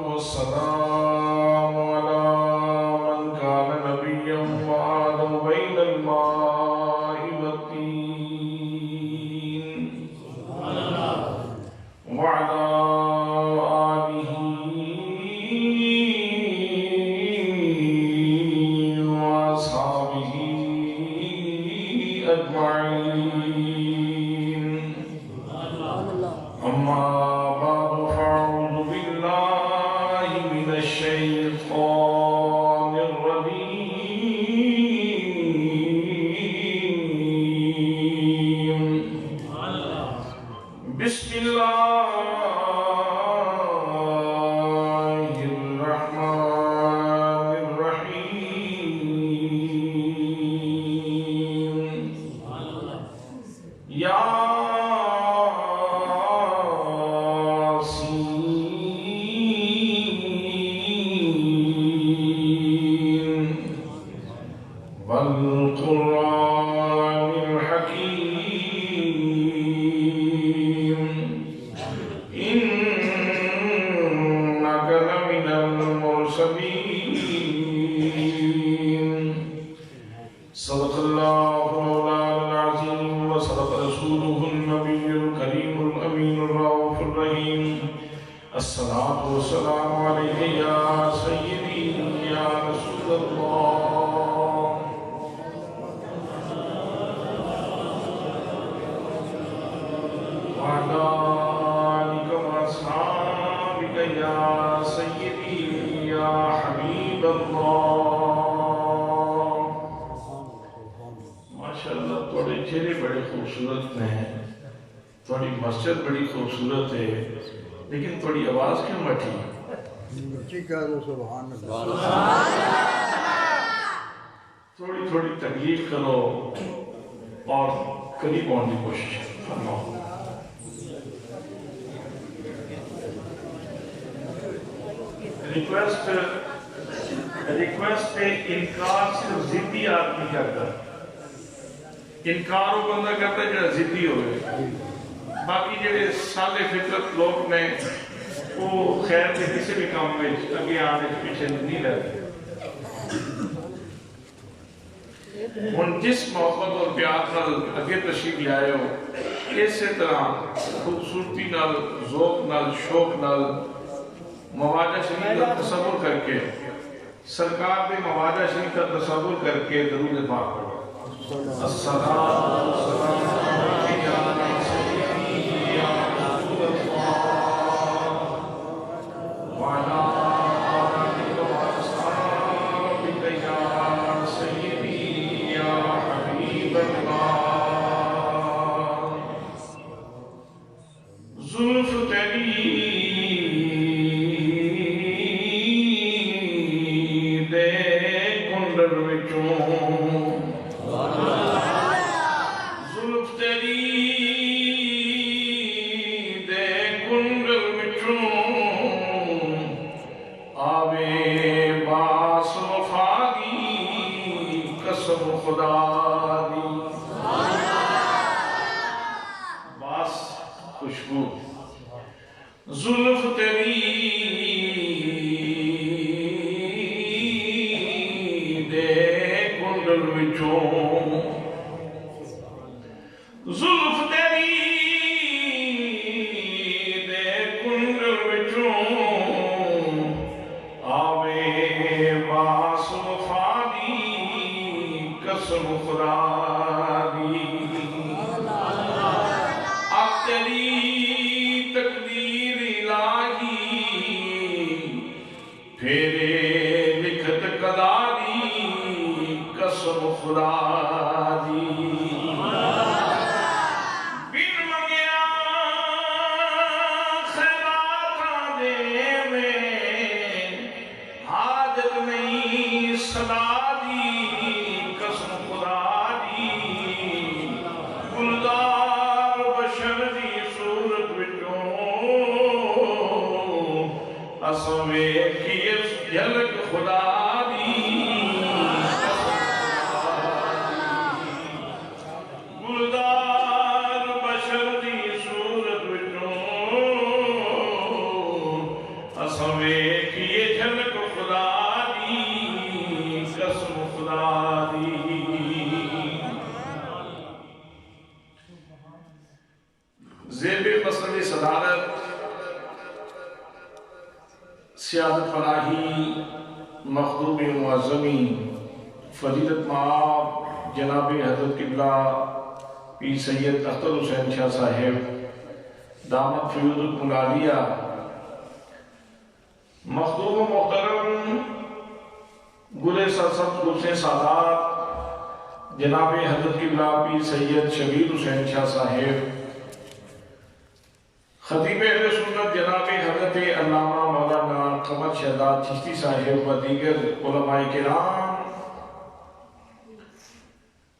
والسلام على من كان نبيا وآدم بين الماء والطين وعلى آله وأصحابه أجمعين. أما بعد فأعوذ بالله من الشيطان الرجيم. بسم الله الرحمن الرحيم. ياسين والقرآن الحكيم إنك لمن المرسلين. صدق الله مولانا العظيم وصدق رسوله النبي الكريم الأمين الرؤوف الرحيم. الصلاة والسلام عليك يا سيدي يا رسول الله. وعلى آلك وأصحابك يا سيدي يا حبيب الله. ماشاءاللہ تھوڑے چہرے بڑے خوبصورت ہیں، تھوڑی مسجد بڑی خوبصورت ہے، لیکن تھوڑی آواز کیوں مٹی؟ تھوڑی تھوڑی تکلیف کرو اور قریب ہونے کی کوشش فرماؤ. ریکویسٹ پہ انکار صرف ضدی آدمی کرتا ہے. انکار وہ بندہ کرتا ہے جو ضدی ہوئے. باقی جڑے سالے فطرت لوگ نے وہ خیر کے کسی بھی کام میں اگے آنے کے پیچھے نہیں رہتے. ہن جس محبت اور پیار نال اگے تشریف لے آئے ہو، اسی طرح خوبصورتی نال، ذوق نال، شوق نال مواجہ شریف کا تصور کر کے، سرکار دے مواجہ شریف کا تصور کر کے درود پاک پڑھو. السلام علیکم یا سیدی یا رسول اللہ وعلی آلک وأصحابک یا سیدی یا حبیب اللہ. زلف تیری دے کنڈل وچوں، زلف تیری دے کنڈل وچوں آوے باس وفا دی قسم خدا دی. باس خوشبو، زلف تیری دے کنڈل وچوں، زلف تیری دے کنڈل وچوں آوے باس وفا دی قسم خدا دی. اب تیری تقدیر الہی پھیرے لکھت قضا دی قسم خدا دی. بن منگیا خیراتاں دے میں حاجت نہیں صدا دی قسم خدا دی. گلزار بشر دی صورت وچوں اساں ویکھی جھلک خدا دی. زیب مسئلہ صدارت سیادت فلاحی مخدوم معظمی فضیلت مآب جناب حضرت قبلہ پیر سید اختر حسین شاہ صاحب دامت فیوض العالیہ، مخدوم و محترم گلے سرسبز گلشن سادات جناب حضرت قبلہ پیر سید شبیر حسین شاہ صاحب، خطیب اہل سنت جناب حضرت علامہ مولانا قمر شہزاد چشتی صاحب و دیگر علماء کرام،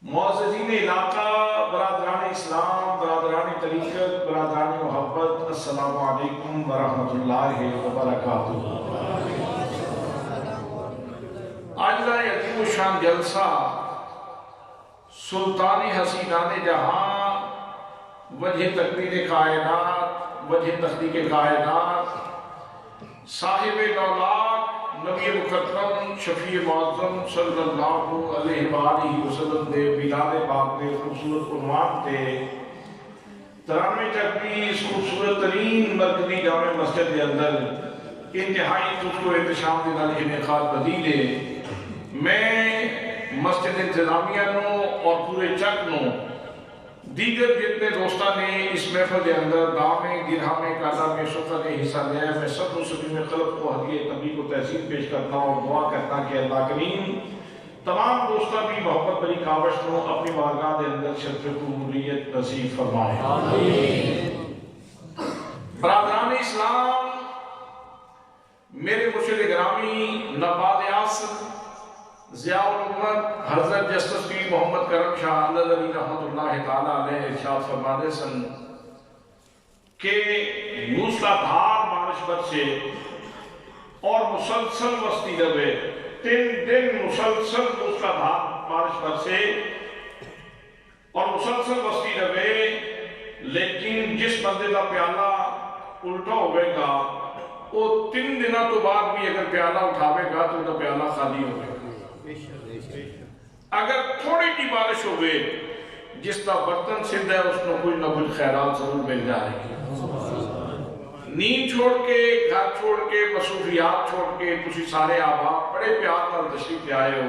معززین علاقہ، برادران اسلام، برادران طریقت، برادران محبت، السلام علیکم ورحمۃ اللہ وبرکاتہ۔ آج کا عظیم الشان جلسہ سلطان حسینان جہاں، وجہ تکوین کائنات، وجہ تخلیق کائنات، صاحب دولات نبی مکرم شفیع معظم صلی اللہ علیہ وآلہ وسلم دے بلاد پاک دے خوبصورت عنوان تے 93 چکری اس خوبصورت ترین مرکزی جامع مسجد کے اندر انتہائی خوشو احتشام دے نال انعقاد پذیر ہے۔ میں مسجد انتظامیہ نو اور پورے چک نو دیگر جتنے دوستان نے اس محفل کے اندر دامے درہمے کالامے سفر نے حصہ لیا ہے، میں سب سبھی میں قلب کو ہدیہ تبلیغ و تحسین پیش کرتا ہوں اور دعا کرتا کہ اللہ کریم تمام دوستان بھی محبت بری کاوش نو اپنی بارگاہ دے اندر شرف قبولیت نصیب فرمائے۔ برادران اسلام، میرے مرشد گرامی نواب عصر ضیاء الامت حضرت جسٹس پیر محمد کرم شاہ اللہ علی رحمت اللہ تعالیٰ علیہ ارشاد فرماتے سن کہ موسلا دھار بارش برسے اور مسلسل وسطی رہے، 3 دن مسلسل موسلا دھار بارش برسے اور مسلسل وسطی رہے، لیکن جس بندے کا پیالہ الٹا ہوئے گا وہ 3 دنوں تو بعد بھی اگر پیالہ اٹھاوے گا تو وہ پیالہ خالی ہوئے گا۔ اگر تھوڑی کی بارش ہوئے جس کا برتن سدھ ہے اس کو کوئی نہ کوئی خیرات ضرور مل جائے گی۔ نیند چھوڑ کے، گھر چھوڑ کے، مصروفیات چھوڑ کے تسی سارے آباد بڑے پیار نال تشریف لے آئے ہو۔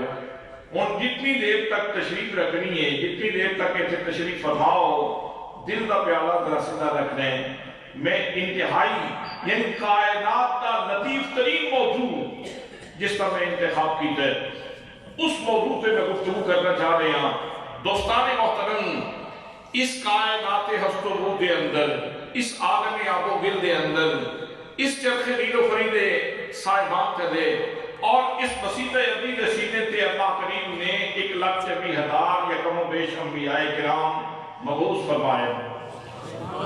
ہن جتنی دیر تک تشریف رکھنی ہے، جتنی دیر تک ایتھے تشریف فرماؤ، دل کا پیالہ ذرا سیدھا رکھنا ہے۔ میں انتہائی یعنی کائنات کا لطیف ترین موضوع جس کا میں انتخاب کیتا ہے، اس موضوع پہ میں گفتگو کرنا چاہ رہے ہیں۔ دوستان محترم، اس کائنات ہست و روح دے اندر، اس عالم آب و گل دے اندر، اس چرخ نیل و فرید صاحبان تلے اور اس مسیح عزیز سینے تے اللہ کریم نے 1,24,000 یا کم و بیش انبیاء کرام مبعوث فرمائے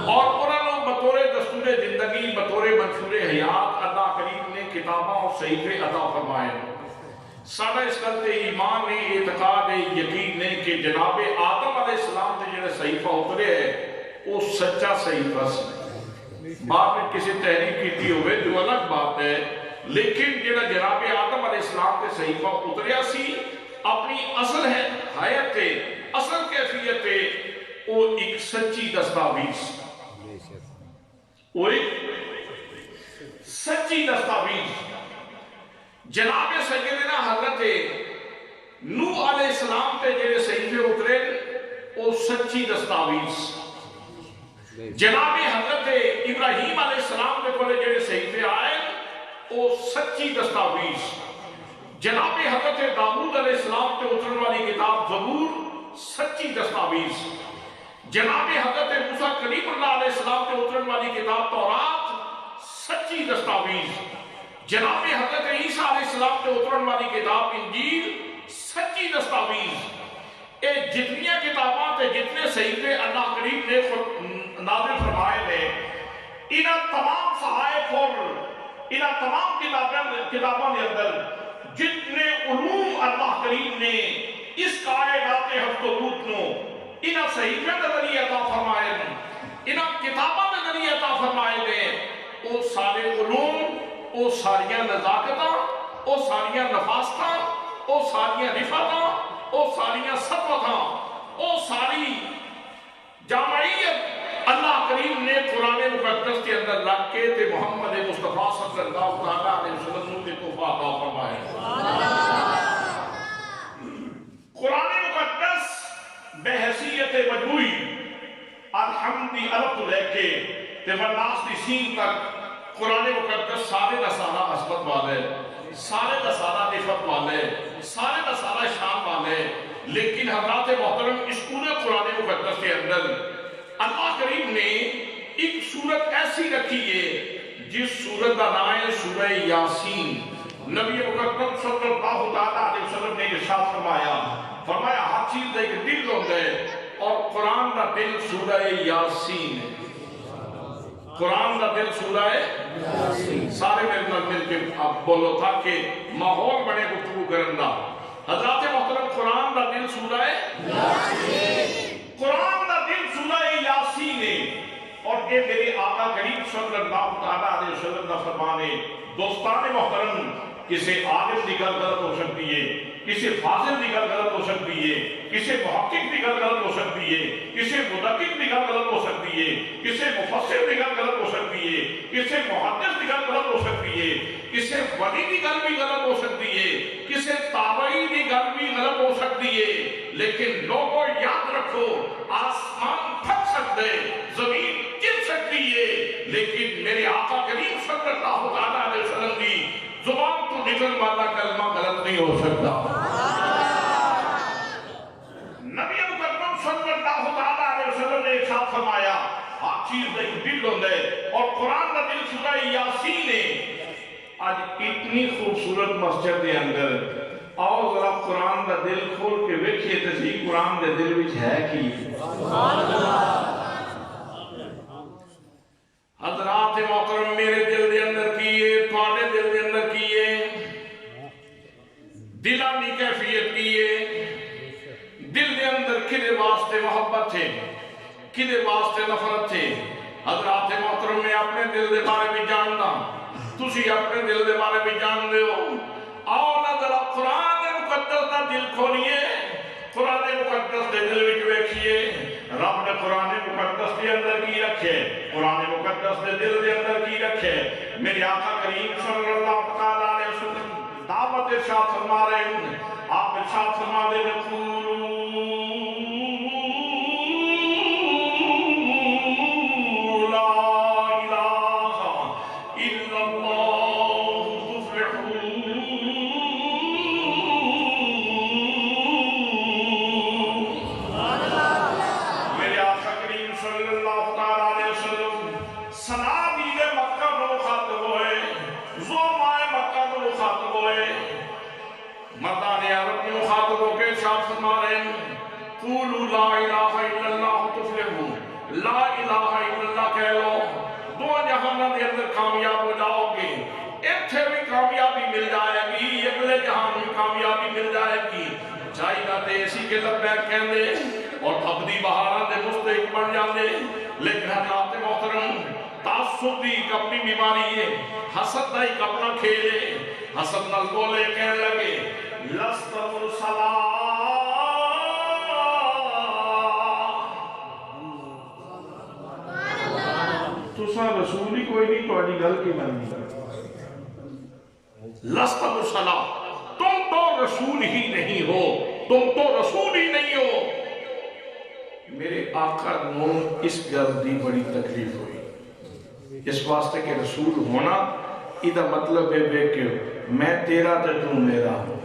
اور انہوں نے بطور دستور زندگی، بطور منشور حیات اللہ کریم نے کتاباں اور صحیفے عطا فرمائے۔ ساڑھا اس کرتے ایمان نے، اعتقاد ہے، یقین نے کہ جناب آدم علیہ السلام تے جنہیں صحیفہ اترے ہے وہ سچا صحیفہ سے بعد میں کسی تحریف کی ہوئے جو الگ بات ہے، لیکن جنہیں جناب آدم علیہ السلام تے صحیفہ اتریا سی اپنی اصل ہے حیات ہے، اصل کیفیت ہے، وہ ایک سچی دستاویز، وہ ایک سچی دستاویز۔ جناب سیدنا حضرت نوح علیہ السلام تے جڑے صحیفے اترے وہ سچی دستاویز، جناب حضرت ابراہیم علیہ السلام تے کولے جڑے صحیفے آئے وہ سچی دستاویز، جناب حضرت داؤد علیہ السلام تے اترن والی کتاب زبور سچی دستاویز، جناب حضرت موسیٰ کلیم اللہ علیہ السلام تے اترن والی کتاب تورات سچی دستاویز، جناب حضرت عیسیٰ علیہ السلام تے اترن والی کتاب انجیل سچی دستاویز۔ اے جتنی کتاباں تے جتنے صحیفے اللہ کریم نے نازل فرمائے نے، انہاں تمام صحائف اور انہاں تمام کتابوں کے اندر جتنے علوم اللہ کریم نے اس کائنات ہفت و روح نو انہاں صحیفے کے ذریعے عطا فرمائے نے، انہاں کتابوں کے ذریعے عطا فرمائے نے، وہ سارے علوم، وہ ساریاں نزاکتاں، وہ ساریاں نفاستاں، وہ ساریاں رفاتاں، وہ ساریاں سطوتاں، وہ ساری جامعیت اللہ کریم مقدس کے اندر رکھ کے تے محمد مصطفیٰ صلی اللہ تعالیٰ علیہ وسلم کے توفہ عطا فرمائے. قرآن مقدس بحیثیت مجموعی الحمدی عرب لے کے تے والناس دی سین تک قرآن مقدس سارے دا سارا عظمت والے، سارے دا سارا عفت والے، سارے دا سارا شان والے. لیکن حضرات محترم اس پورے قرآن مقدس کے اندر اللہ کریم نے ایک سورت ایسی رکھی ہے جس سورت کا نام ہے سورہ یاسین. نبی مکرم صلی اللہ علیہ وسلم نے ارشاد فرمایا ہر چیز کا ایک دل ہوتا ہے اور قرآن کا دل سورہ یاسین ہے. قرآن کا دل سورہ یاسین. سارے مل کے آپ بولو تاکہ ماحول بنے گفتگو کرنا. حضرات محترم قرآن کا دل سورہ یاسین. قرآن کا دل سورہ یاسین ہے. اور یہ میرے آقا کریم صلی اللہ علیہ وسلم کا فرمان ہے. دوستان محترم کسی عالم کی گل غلط ہو سکتی ہے، کسی فاضل کی گل غلط ہو سکتی ہے، کسی محقق کی گل غلط ہو سکتی ہے، کسی مدقق کی گل غلط ہو سکتی ہے، کسی مفسر کی گل غلط ہو سکتی ہے، کسی محدث کی گل غلط ہو سکتی ہے، کسی ولی کی گل بھی غلط ہو سکتی ہے، کسی تابعی کی گل بھی غلط ہو سکتی ہے. لیکن لوگوں یاد رکھو آسمان پھٹ سکتے، زمین گر سکتی ہے، لیکن میرے آقا کریم صلی اللہ علیہ وسلم کی زبان تو نکل والا کلمہ غلط نہیں ہو سکتا. نبی مکرم صلی اللہ علیہ وسلم نے ارشاد فرمایا ہر چیز ایک دل ہوتا ہے اور قرآن کا دل سورہ یاسین ہے. آج اتنی خوبصورت مسجد کے اندر آؤ ذرا قرآن کا دل کھول کے ویکھیے تے صحیح قرآن کے دل وچ ہے کی. سبحان اللہ. حضرات محترم میرے دل دے اندر کیے، تواڈے دل دے اندر کیے، دلانی کیفیت کیے. دل دے اندر کدے واسطے محبت تھے، کدے واسطے نفرت تھے. حضرات محترم میں اپنے دل دے بارے بھی جاننا، تسی اپنے دل دے بارے بھی جان دے ہو. آؤ نہ ذرا قرآن مقدس دا دل کھولیے، قرآن مقدس دے دل وچ ویکھیے رب نے قرآن مقدس دے اندر کی رکھے، قرآن مقدس دے دل دے اندر کی رکھے. میرے آقا کریم صلی اللہ علیہ وسلم دعوت ارشاد فرما رہے ہیں. آپ ارشاد فرما دے قولوا لا الہ الا اللہ تفلحون. لا الہ الا اللہ کہہ لو، دو جہانوں کے اندر کامیاب ہو جاؤ گے. اتھے بھی کامیابی مل جائے گی، اگلے جہان میں کامیابی مل جائے گی. چاہی گاتے اسی کے لبیک کہندے اور ابدی بہاراں دے مستحق بن جاندے. لیکن حضرات محترم تعصب دی ایک اپنی بیماری ہے، حسد دا ایک اپنا کھیل ہے. حسد نال بولے کہنے لگے لست مرسلا، تساں رسول ہی کوئی نہیں، تہاڈی گل کی مانی. لست مرسلا، تم تو رسول ہی نہیں ہو، تم تو رسول ہی نہیں ہو. میرے آقا نو اس گل دی بڑی تکلیف ہوئی، اس واسطے کہ رسول ہونا یہ مطلب ہے کہ میں تیرا تے تو میرا ہوں.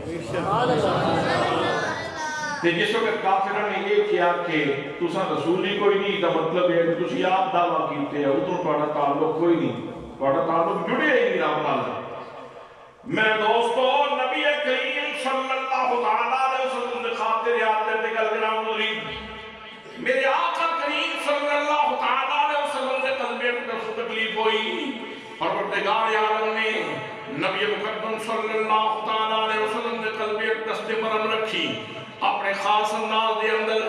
جس وقت کافروں نے یہ کیا کہ تساں رسول ہی کوئی نہیں، دا مطلب ہے کہ تسی آپ دعویٰ کیتے ہیں ادھر تہاڈا تعلق کوئی نہیں، تہاڈا تعلق جڑے ہی نہیں رب نال. میرے دوستو نبی کریم صلی اللہ علیہ وسلم نے خاطر یاد کرتے گل گرام ہوئی. میرے آقا کریم صلی اللہ علیہ وسلم نے قلبے میں تکلیف ہوئی. پروردگار عالم نے نبی مقدم صلی اللہ علیہ وسلم نے قلبے دست مرم رکھی. اپنے خاص انداز دے اندر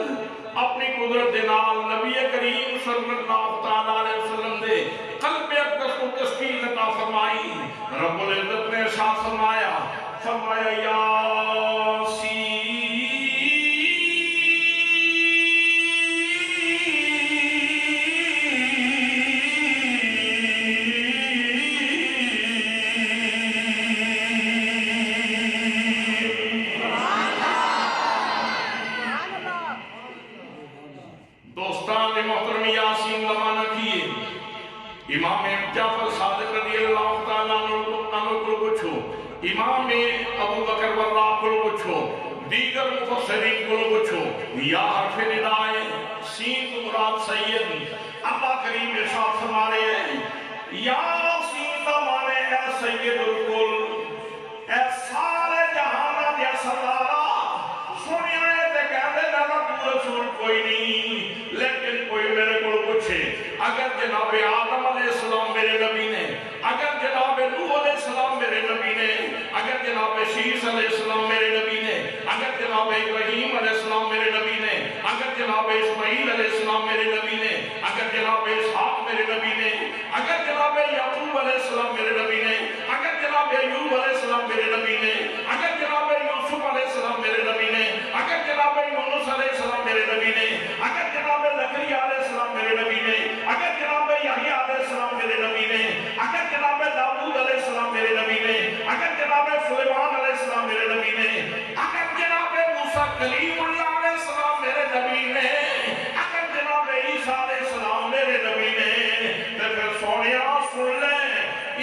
اپنی قدرت دے نال نبی کریم صلی اللہ علیہ وسلم دے قلب اقدس کو تسکین عطا فرمائی. رب العزت نے ارشاد فرمایا یاسین امام جعفر صادق رضی اللہ تعالیٰ عنہ کو پوچھو، امام ابو بکر واللہ کو پوچھو، دیگر مفسرین کو پوچھو، یا حرف ندائے سین تو مراد سید، اللہ کریم ارشاد فرما رہے ہیں یا سین دا مانے اے سید الکل، اے سارے جہانا دیا سردارا، سنی آئے تے کہتے جانا تو رسول کوئی نہیں، لیکن کوئی میرے کو پوچھے اگر جناب آدم علیہ السلام میرے نبی نے، اگر جناب نوح علیہ السلام میرے نبی نے، اگر جناب شیس علیہ السلام میرے نبی نے، اگر جناب ابراہیم علیہ السلام میرے نبی نے، اگر جناب اسماعیل علیہ السلام میرے نبی نے، اگر جناب اسحاق میرے نبی نے، اگر جناب یعقوب علیہ السلام میرے نبی نے، اگر جناب ایوب علیہ السلام میرے نبی نے، اگر جناب یوسف علیہ السلام میرے نبی نے، اگر جناب یونس علیہ السلام میرے نبی نے، اگر جناب زکریا علیہ السلام میرے نبی نے، اگر جناب یحییٰ علیہ السلام میرے نبی نے، اگر جناب داؤد علیہ السلام میرے نبی نے، اگر جناب سلیمان علیہ السلام میرے نبی نے، اگر جناب موسیٰ کلیم اللہ علیہ السلام میرے نبی نے، اگر جناب عیسیٰ علیہ السلام میرے نبی نے، تو پھر سونیا سن لیں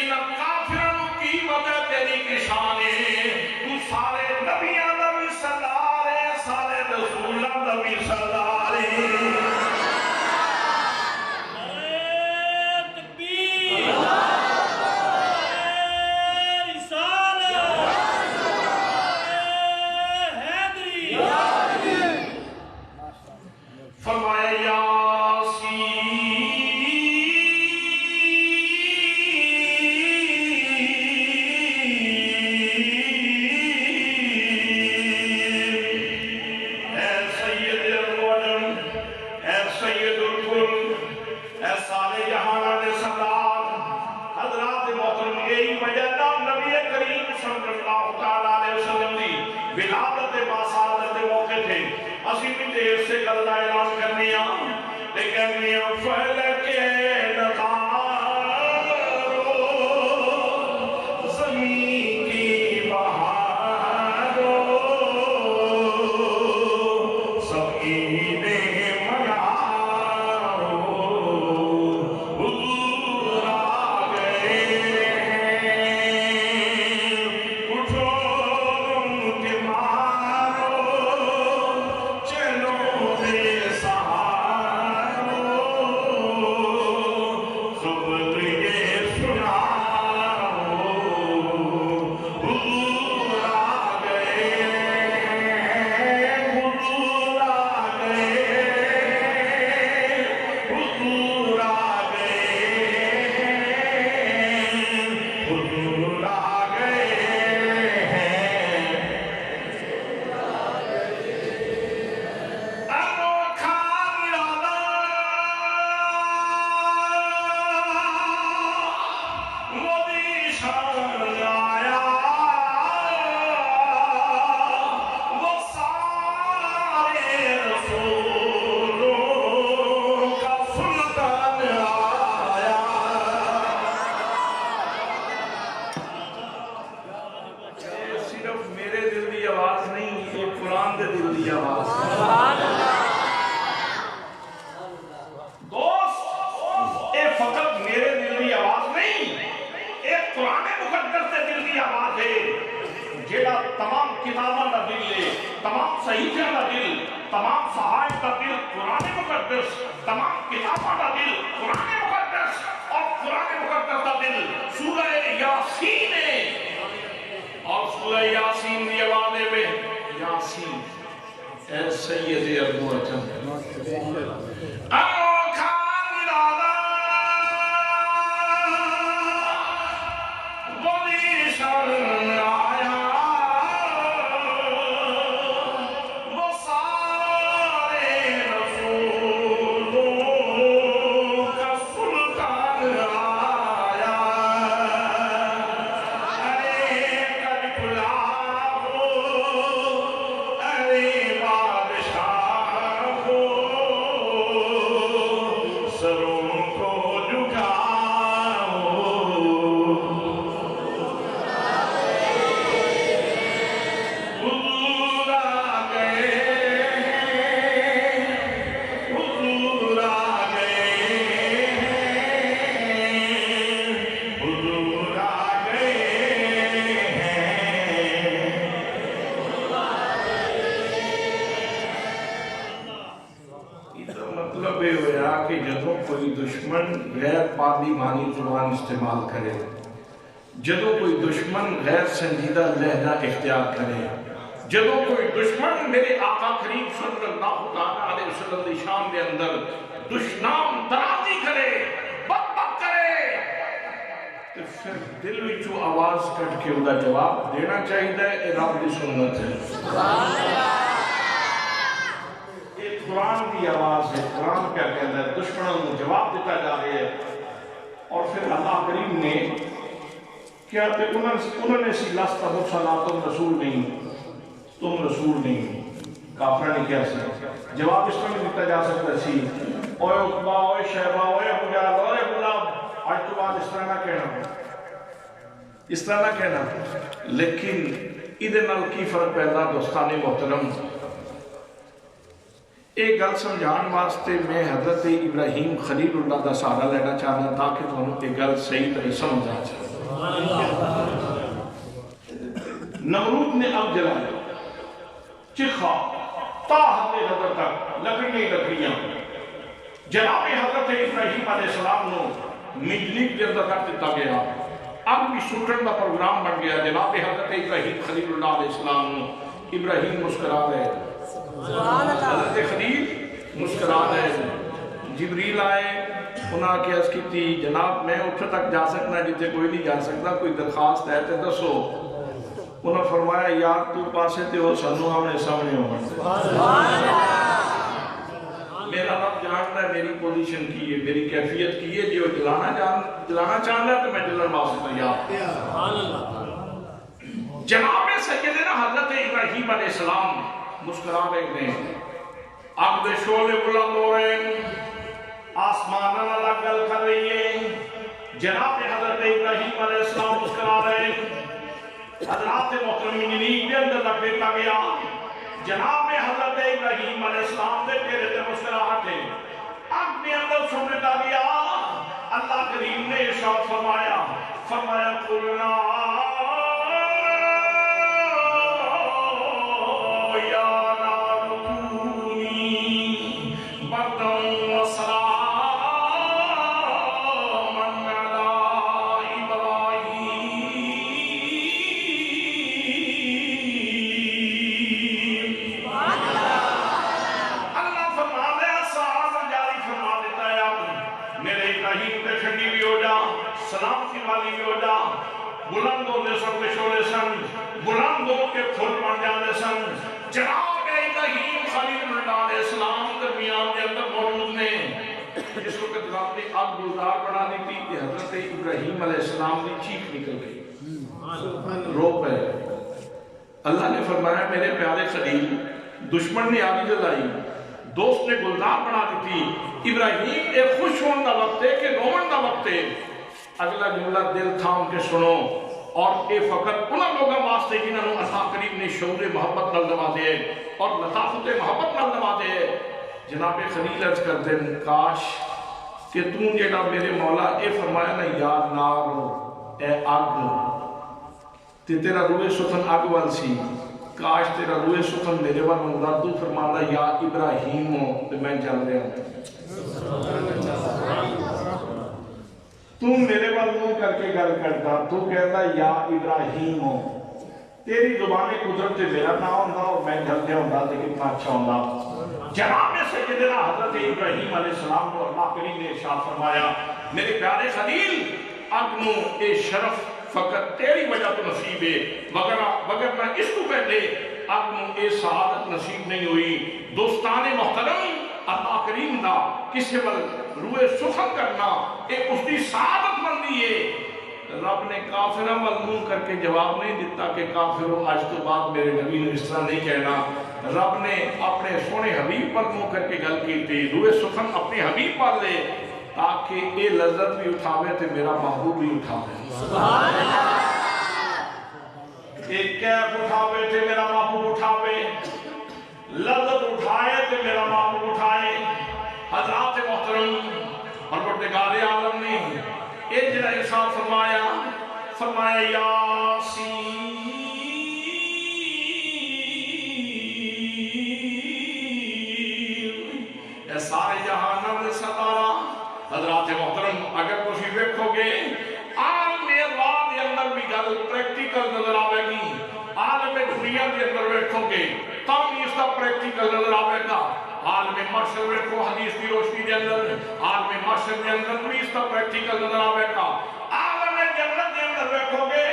ان کافروں کی وجہ تیری کی شان ہے، تو سارے نبیاں دا بھی سردار ہے، سارے رسولاں دا بھی سردار ہے۔ Oh جدوں کوئی دشمن غیر پارلیمانی زبان استعمال کرے، جدوں کوئی دشمن غیر سنجیدہ لہجہ اختیار کرے، جدوں کوئی دشمن میرے آقا کریم صلی اللہ علیہ وسلم دی شان دے اندر دشنام درازی کرے، بک بک کرے، تو پھر دل وچوں آواز کٹ کے انہا جواب دینا چاہیے ہے، اے رب دی سنت ہے، یہ قرآن کی آواز ہے، قرآن کیا کہتا ہے، دشمنوں کو جواب دیتا جا رہے ہے۔ اور پھر اللہ کریم نے کیا کہ انہوں نے سی لست مرسلا، تم رسول نہیں، تم رسول نہیں، کافرہ نے کیا سی جواب اس میں دیتا جا سکتا سی، اوے عقبہ، اوے شہبہ، اوے حجال، اوے غلام، آج تو بعد اس طرح نہ کہنا، اس طرح نہ کہنا، لیکن ادھر نال کی فرق پیدا دوستانی محترم، ایک گل سمجھان واسطے میں حضرت ابراہیم خلیل اللہ دا سہارا لینا چاہنا تاکہ تمہیں ایک گل صحیح طرح سمجھ آ جائے۔ نمرود نے اب جلایا چکھا تا حد نظر تک لکڑیاں جناب حضرت ابراہیم علیہ السلام نو مجلک کے اندر کر دیتا گیا، اب بھی سٹن کا پروگرام بن گیا، جناب حضرت ابراہیم خلیل اللہ علیہ السلام نو ابراہیم مسکرا رہے، حضرت خلیل مسکرا رہے، جبریل آئے، انہاں کی عرض کی تھی جناب میں اتھے تک جا سکنا جتے کوئی نہیں جا سکتا، کوئی درخواست ہے تو دسو، انہوں فرمایا یار تو پاسے تے ہو سنو ہمیں سامنے ہو مرتے، میرا رب جانتا ہے میری پوزیشن کی ہے، میری کیفیت کی ہے، جو جلانا چاہتا ہے تو میں جلن واسطے تیار۔ جناب سیدنا حضرت ابراہیم علیہ السلام مسکرا رہے ہیں، اب دے شعلے بلند ہو رہے ہیں، آسمان اللہ گل کر رہی ہے، جناب حضرت ابراہیم علیہ السلام مسکرا رہے ہیں، حضرات محترمین کے اندر رکھ دیتا گیا، جناب حضرت ابراہیم علیہ السلام دے چہرے تے مسکراہٹ ہے، اب نے اندر سن دیتا گیا، اللہ کریم نے ارشاد فرمایا قلنا سلامتی والی بھی ہو جا، بلند ہونے سن شعلے سن، بلند ہو کے پھول بن جانے سن، جناب ابراہیم خلیل اللہ علیہ السلام درمیان کے اندر موجود نے، اس وقت رب نے آگ گلزار بنا دی تھی کہ حضرت ابراہیم علیہ السلام کی چیخ نکل گئی، رو پہ اللہ نے فرمایا میرے پیارے خلیل، دشمن نے آگی جلائی، دوست نے گلزار بنا دی تھی، ابراہیم ایک خوش ہونے دا وقت ہے کہ رومن دا وقت ہے، اگلا جملہ دل تھام کے سنو، اور اے فقط انہاں لوگاں واسطے جنہاں نوں اللہ کریم نے شعور محبت نال نوازے اور لطافت محبت نال نوازے۔ جناب خلیل عرض کر دیں کاش کہ تم جیڑا میرے مولا اے فرمایا نا یا نار اے آگ، تے تیرا روح سخن آگ وال سی، کاش تیرا روح سخن میرے وال ہوندا، تو فرمانا یا ابراہیم ہو تے میں جل رہا ہوں، تم میرے بل منہ کر کے گل کرتا، تو کہتا یا ابراہیم ہو، تیری زبان قدرت سے میرا نہ ہوتا اور میں جلدے ہوتا تو کتنا اچھا ہوتا۔ جناب سیدنا حضرت ابراہیم علیہ السلام کو اللہ کریم نے ارشاد فرمایا میرے پیارے خلیل، اگنو اے شرف فقط تیری وجہ تو نصیب ہے، وگرنہ اس کو پہلے اگنو اے سعادت نصیب نہیں ہوئی۔ دوستان محترم، اللہ کریم دا کسی بل روح سخن کرنا ایک اس کی سعادت مندی ہے۔ رب نے کافرہ ملمون کر کے جواب نہیں دیتا کہ کافروں آج تو بعد میرے نبی نے اس طرح نہیں کہنا، رب نے اپنے سونے حبیب پر منہ کر کے گل کی تھی، روح سخن اپنے حبیب پر لے تاکہ اے لذت بھی اٹھاوے تے میرا محبوب بھی اٹھاوے، ایک کیف اٹھاوے تے میرا محبوب اٹھاوے، لذت اٹھائے تے میرا محبوب اٹھائے۔ حضرات محترم، پروردگار عالم نے ایک جنہ ارشاد فرمایا یاسین، اے سارے جہانوں میں ستارہ، حضرات محترم اگر تسی ویکھو گے عالم اللہ دے اندر بھی گل پریکٹیکل نظر آوے گی، عالم دنیا دے اندر ویکھو گے تم اس کا پریکٹیکل نظر آوے گا، عالم محشر ویکھو حدیث کی روشنی دے اندر، عالم محشر دے اندر بھی اس کا پریکٹیکل نظر آوے گا، عالم جنت دے اندر ویکھو گے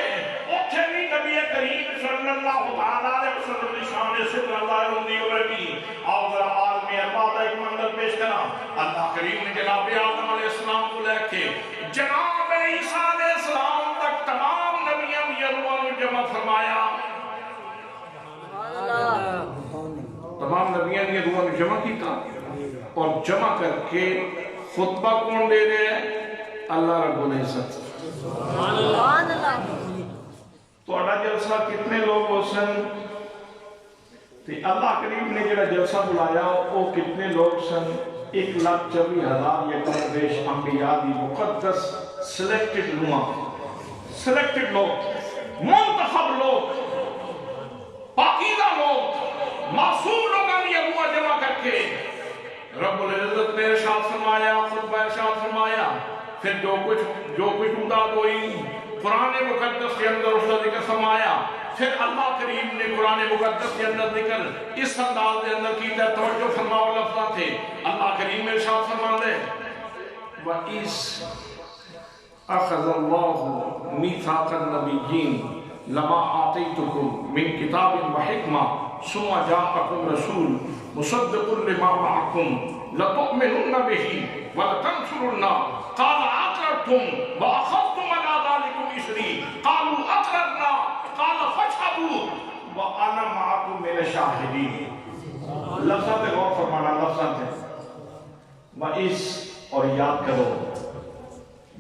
اوتھے بھی نبی کریم صلی اللہ علیہ وسلم دی شان صدر اللہ ہوندی ہوے گی۔ آؤ ذرا عالم ارواح دا ایک منظر پیش کرا۔ اللہ کریم نے جناب آدم علیہ السلام کو لے کے جناب عیسیٰ علیہ السلام تک تمام نبیوں کی روحوں کو جمع فرمایا، تمام نبیوں کی روحوں کو جمع کیتا اور جمع کر کے خطبہ کون دے رہے ہیں؟ اللہ رب العزت۔ تو اڈا جلسہ کتنے لوگ ہو سن؟ اللہ کریم نے جڑا جلسہ بلایا وہ کتنے لوگ سن؟ 1,24,000 یہ کم بیش انبیاء دی مقدس سلیکٹڈ روحاں، سلیکٹڈ لوگ، منتخب لوگ، پاکیزہ لوگ، معصوم لوگوں نے روحاں جمع کر کے رب العزت نے ارشاد فرمایا، خطبہ ارشاد فرمایا، پھر جو کچھ امداد ہوئی قرآن مقدس کے اندر اس کا ذکر فرمایا، پھر اللہ کریم نے قرآن مقدس کے اندر ذکر اس انداز کے اندر کی توجہ فرماؤ لفظات تھے۔ اللہ کریم میں ارشاد فرما دے وَإِذْ أَخَذَ اللَّهُ مِيثَاقَ النَّبِيِّينَ لَمَا آتَيْتُكُم مِّن كِتَابٍ وَحِكْمَةٍ ثُمَّ جَاءَكُمْ رَسُولٌ مُصَدِّقٌ لِّمَا مَعَكُمْ لَتُؤْمِنُنَّ بِهِ وَلَتَنصُرُنَّهُ قَالَ أَقْرَرْتُمْ وَأَخَذْتُمْ عَلَىٰ ذَٰلِكُمْ إِصْرِي قَالُوا أَقْرَرْنَا قَالَ فَاشْهَدُوا وَأَنَا مَعَكُمْ مِنَ الشَّاهِدِينَ۔ لفظات غور فرمانا، لفظات ہیں وَإِذْ اور یاد کرو،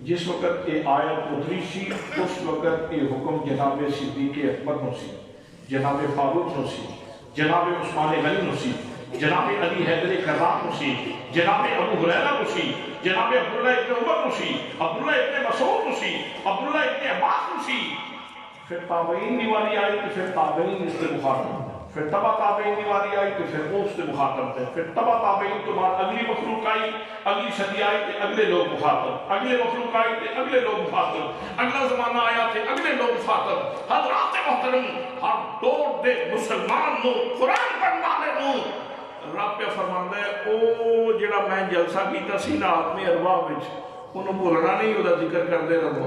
جس وقت یہ آیت اتری سی اس وقت یہ حکم جناب صدیق اکبر نو سی، جناب فاروق نو سی، جناب عثمان غنی نو سی، جناب علی حیدر کرام نو سی، جناب ابو ہریرہ نو سی، جناب عبداللہ ابن عمر نو سی، عبداللہ ابن مسعود نو سی، عبداللہ ابن عباس نو سی، پھر تابعین نیواری آئی تو پھر تابعین اس سے مخاطب، پھر تبا تابعین نیواری آئی تو پھر اس سے مخاطب تھے، پھر تبا تابعین تو بعد اگلی مخلوق آئی، اگلی صدی آئی تو اگلے لوگ مخاطب، اگلے مخلوق آئی تو اگلے لوگ مخاطب، اگلا زمانہ آیا تو اگلے لوگ مخاطب۔ حضرات محترم، ہر دور دے مسلمان نو قرآن پڑھنا لے نو رب پہ فرماندا ہے او جڑا میں جلسہ کیتا سی نا عالم ارواح وچ انہوں بھولنا نہیں، او دا ذکر کردے رہو۔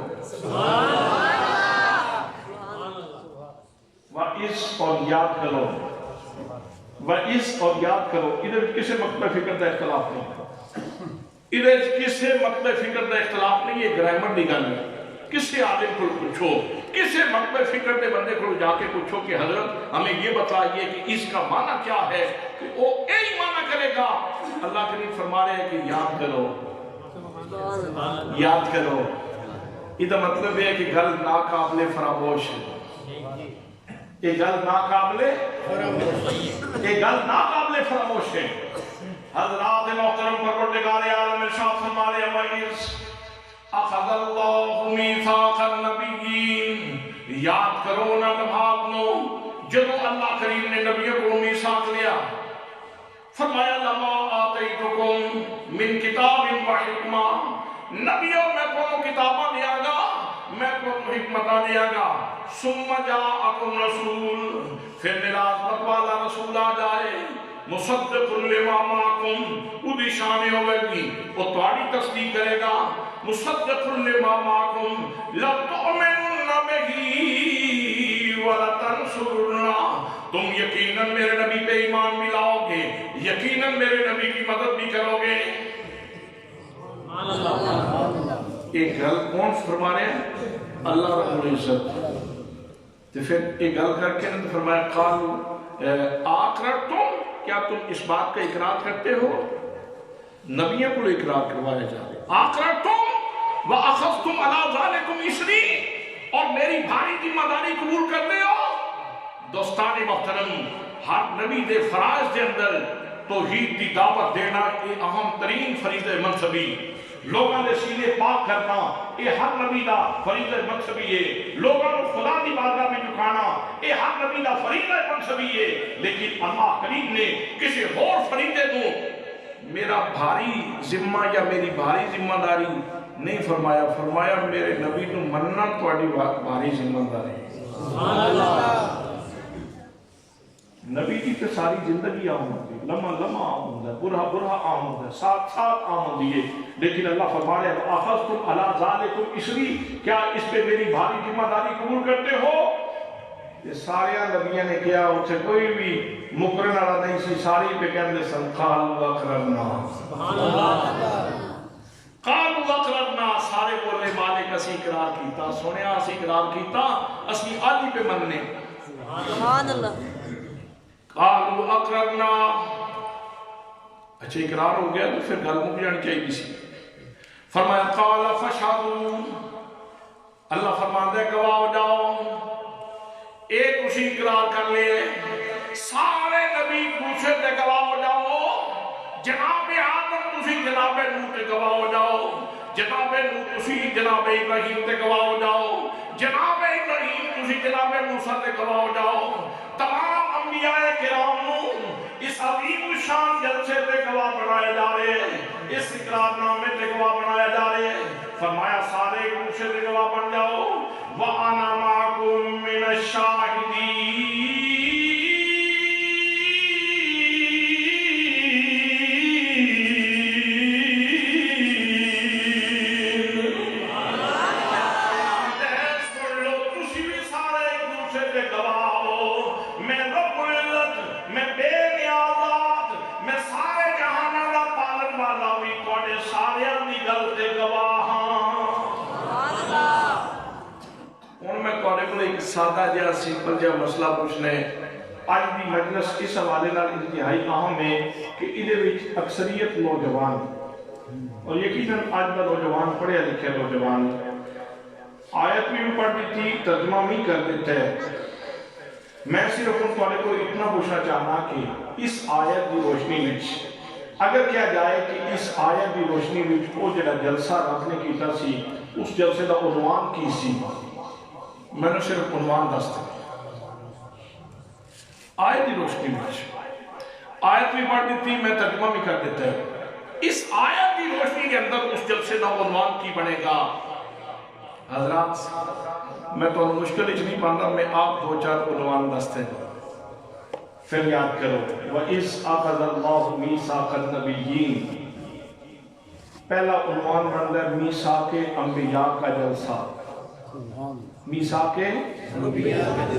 وَإِذْ اور یاد کرو، وَإِذْ اور یاد کرو، ادھر کسے مکتب فکر دا اختلاف نہیں، ادھر کسے مکتب فکر دا اختلاف نہیں، یہ گرامر دی گل ہے۔ کسے عالم کو پوچھو، کسے مکتب فکر دے بندے کو جا کے پوچھو کہ حضرت ہمیں یہ بتائیے کہ اس کا معنی کیا ہے، کہ وہ یہی معنی کرے گا۔ اللہ کریم فرما رہے ہیں کہ یاد کرو، یاد کرو، یہ مطلب ہے کہ گل ناقابل فراموش ہے، یہ گل ناقابل فراموش ہے۔ حضرات محترم پروردگار عالم ارشاد فرما رہے ہیں وَإِذْ أَخَذَ اللَّهُ مِيثَاقَ النَّبِيِّينَ، یاد کرو نہ لمحات نو جدو اللہ کریم نے نبیوں کو میثاق لیا، فرمایا لَمَا آتَيْتُكُم مِّن كِتَابٍ وَحِكْمَةٍ، نبیوں میں کو کتاباں دیا گا، میں کو حکمتہ دیا گا، ثُمَّ جَاءَكُمْ رَسُولٌ، پھر ملازمت والا رسول آ جائے، مصدق لما معکم، اودی شان ہوئے گی، وہ تمہاری تصدیق کرے گا، مصدق لما معکم لَتُؤْمِنُنَّ بِهِ وَلَتَنْصُرُنَّهُ، تم یقیناً میرے نبی پہ ایمان بھی لاؤ گے، یقیناً میرے نبی کی مدد بھی کرو گے۔ ایک گل کون فرما رہے ہیں؟ اللہ رب العزت۔ تو پھر ایک گل کر کے فرمایا قالوا اقررتم، کیا تم اس بات کا اقرار کرتے ہو؟ نبیوں کو اقرار کروایا جا رہا ہے۔ اقررتم واخذتم علی ذلکم اصری، اور میری بھاری ذمہ داری قبول کرتے ہو؟ دوستان محترم، ہر نبی دے فرائض دے اندر توحید دی دعوت دینا یہ اہم ترین فریضہ منصبی، لوگاں دے سینے پاک کرنا یہ ہر نبی دا فریضہ منصبی ہے، لوگاں کو خدا دی بارگاہ میں جھکانا یہ ہر نبی دا فریضہ منصبی ہے۔ لیکن اللہ کریم نے کسی اور فریضے کو میرا بھاری ذمہ یا میری بھاری ذمہ داری نہیں فرمایا، فرمایا میرے نبی نو مننا تہاڈی بھاری ذمہ داری۔ نبی کی تے ساری زندگی عام ہوتی ہے، لمحہ لمحہ عام ہوتا ہے، برہا برہا عام ہوتا ہے، ساتھ ساتھ عام ہوتی ہے، لیکن اللہ فرما رہے ہیں اخذتم علی ذالکم اسری، کیا اس پہ میری بھاری ذمہ داری قبول کرتے ہو؟ یہ سارے نبیوں نے کیا، اسے کوئی بھی مکرن والا نہیں سی، ساری پہ کہندے سن قالوا اقررنا، قالوا اقررنا، سارے بولے مالک اسی اقرار کیتا، سنیا اسی اقرار کیتا، اسی آدھی پہ مننے، سبحان اللہ، قالوا اقررنا، اچھا اقرار ہو گیا تو پھر گل مک جانی چاہیے کسی۔ فرمایا قال فاشهدوا، اللہ فرماتا ہے گواہ ہو جاؤ، ایک اسی اقرار کر لے، سارے نبی دوسرے تے گواہ ہو جاؤ، جناب آدم تسی جناب نوح تے گواہ ہو جاؤ، جناب نوح تسی جناب ابراہیم تے گواہ ہو جاؤ، جناب ابراہیم تسی جناب موسیٰ تے گواہ ہو جاؤ، تمام انبیاء کرام نو اس عظیم شان جلسے تے گواہ بنائے جا رہے ہیں، اس اقرار نامے تے گواہ بنایا جا رہے ہیں۔ فرمایا سارے ایک دوسرے تے گواہ بن جاؤ، وَأَنَا مَعَكُم مِّنَ الشَّاهِدِينَ، سادہ جہاں سمپل جہاں مسئلہ پوچھنا ہے۔ آج دی مجلس اس حوالے نال انتہائی اہم ہے کہ ادھے وچ اکثریت نوجوان، اور یقیناً آج دا نوجوان پڑھے لکھے نوجوان آیت بھی پڑھ دیتی، ترجمہ بھی کر دیتا ہے۔ میں صرف ان کو اتنا پوچھنا چاہنا کہ اس آیت دی روشنی وچ اگر کیا جائے کہ اس آیت دی روشنی وچ وہ جڑا جلسہ رب نے کیتا سی، اس جلسے دا عنوان کی سی؟ میں نے صرف عنوان دستا آیت کی روشنی میں آیت بھی پڑھ دیتی، میں ترجمہ بھی کر دیتا ہے۔ اس آیت کی روشنی کے اندر اس جلسے کا عنوان کی بنے گا؟ حضرات میں تو مشکل ہی نہیں پاتا، میں آپ دو چار عنوان دستے پھر یاد کرو۔ وَإِذْ أَخَذَ اللَّهُ مِيثَاقَ النَّبِيِّينَ، پہلا عنوان بنتا ہے میثاق انبیاء کا جلسہ۔ میثاق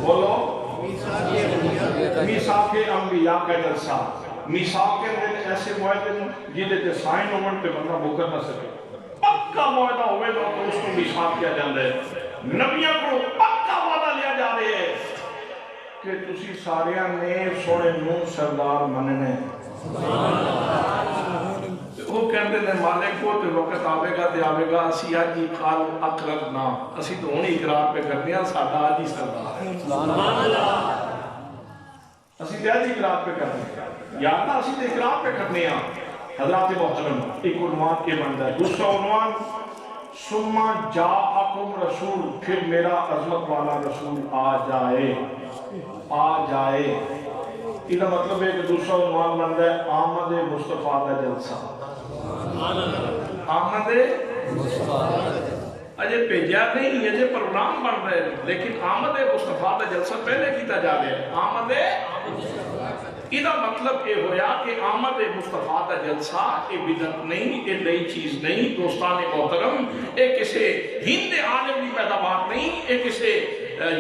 بولو، میثاق انبیاء کا جلسہ۔ میثاق کے اندر ایسے معاہدے جنہیں تے سائن ہونے پہ بندہ مکر نہ سکے، پکا معاہدہ ہوئے تو اس کو میثاق کیا جاتا ہے۔ نبیوں کو پکا وعدہ لیا جا رہے ہیں کہ تسی سارے نے سونے نو سردار مننے، وہ کہندے نے مالک کو تے وقت آوے گا تے آوے گا، اسی آج ہی قال اقررنا، اسی تو ہونی اقرار پہ کرنے ہیں ساڈا آج ہی سردار ہے، اسی تے آج ہی اقرار پہ کرنے ہیں، یا نا اسی تے اقرار پہ کرنے ہیں۔ حضرات محترم ایک عنوان کے بندہ ہے۔ دوسرا عنوان ثم جاءکم رسول، پھر میرا عظمت والا رسول آ جائے، آ جائے۔ یہ مطلب ہے کہ دوسرا عنوان بنتا ہے آمد مصطفیٰ کا جلسہ۔ آمد اجے بھیجا نہیں، اجے پروگرام بن رہے ہیں، لیکن آمد مصطفیٰ کا جلسہ پہلے کیتا جا رہا ہے۔ آمد یہ مطلب یہ ہویا کہ آمد مصطفیٰ کا جلسہ یہ بدعت نہیں، یہ نئی چیز نہیں۔ دوستان محترم، یہ کسی ہند عالم کی پیداوار نہیں، یہ کسی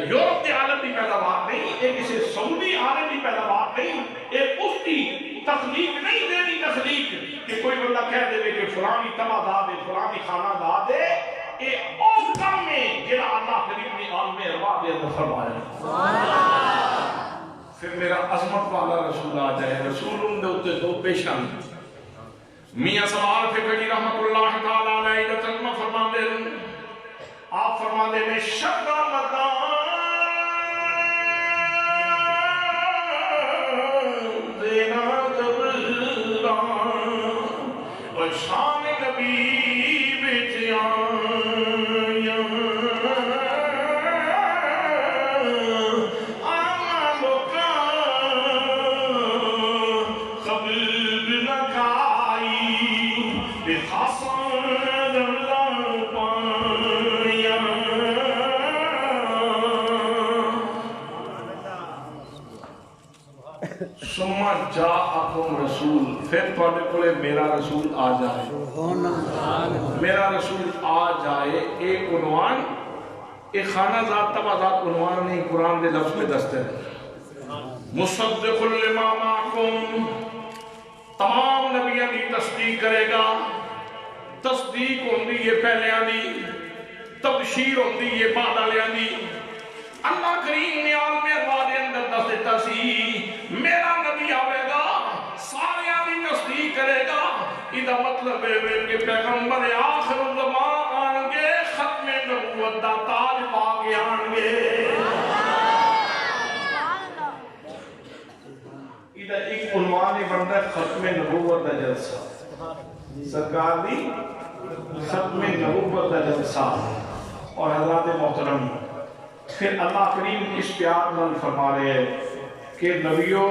یورپ کے عالم کی پیداوار نہیں، یہ کسی سعودی عالم کی پیداوار نہیں، یہ اس کی تخلیق نہیں، دینی تخلیق کہ کوئی بندہ کہہ دے کہ فلانی تباہ دا دے، فلانی خانہ دا دے، یہ اس کام میں جنہا اللہ کریم نے عالم ارواح دے اندر فرمایا۔ پھر میرا عظمت والا رسول آ جائے۔ رسول ان دے اتے دو پیشن میاں سوال فکری رحمت اللہ تعالیٰ علیہ ترجمہ فرما دے، آپ فرما دے میں شب رمضان دینا جبران اور شان نبی بچ آیا آمالو کا خبر نہ کھایا جاءکم رسول، پھر تھوڑے کولے میرا رسول آ جائے، میرا رسول آ جائے، ایک عنوان، ایک خانہ ذات تبا ذات عنوان نہیں، قرآن دے لفظ میں دستے ہیں مصدق لما معکم، تمام نبیوں کی تصدیق کرے گا، تصدیق ہوندی یہ پہلے آنی، تبشیر ہوندی یہ بعد آلے آنی۔ اللہ کریم نے عالم ارواح دے اندر دس دیتا سی میرا نبی آوے گا، سارے آنی تصدیق کرے گا، ادھا مطلب ہے کہ پیغمبر آخر الزمان آنگے، ختم نبوت دا تاج پا کے آنگے۔ ادھا ایک عنوان بندہ ختم نبوت دا جلسہ، سرکار دی ختم نبوت دا جلسہ۔ اور حضرات محترم، پھر اللہ کریم اس پیار میں فرما رہے ہیں کہ نبیوں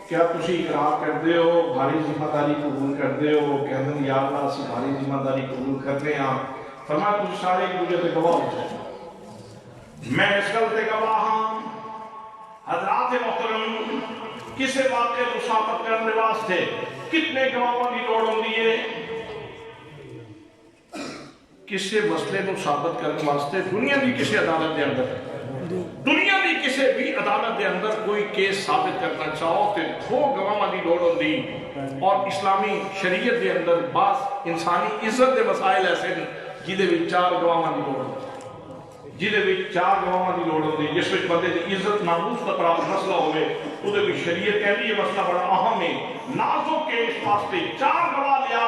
کیا تسی اقرار کر دے ہو، بھاری ذمہ داری قبول کر دے ہو، کہنے یا اللہ اسی بھاری ذمہ داری قبول کرنے ہاں، فرمایا تسی سارے ایک دوسرے تے گواہ ہو جائے۔ میں اس گل تے گواہ ہاں، حضرات محترم، کسے واقعے کو ثابت کرنے واسطے کتنے گواہوں کی لوڑ ہوندی ہے؟ کسے مسئلے کو ثابت کرنے واسطے دنیا دی کسے عدالت دے اندر، دنیا دی کسے بھی عدالت دے اندر کوئی کیس ثابت کرنا چاہو تے دو گواہاں دی لوڑ ہوندی۔ اور اسلامی شریعت دے اندر بعض انسانی عزت دے مسائل ایسے ہیں جدے بھی چار گواہاں دی لوڑ ہوندی، جدے بھی چار گواہاں دی لوڑ ہوندی، جس وچ بندے دی عزت ناموس دا پراپت مسئلہ ہوئے، وہ دے بھی شریعت کہہ دی یہ مسئلہ بڑا اہم ہے، نازو کیس واسطے چار گواہ لیا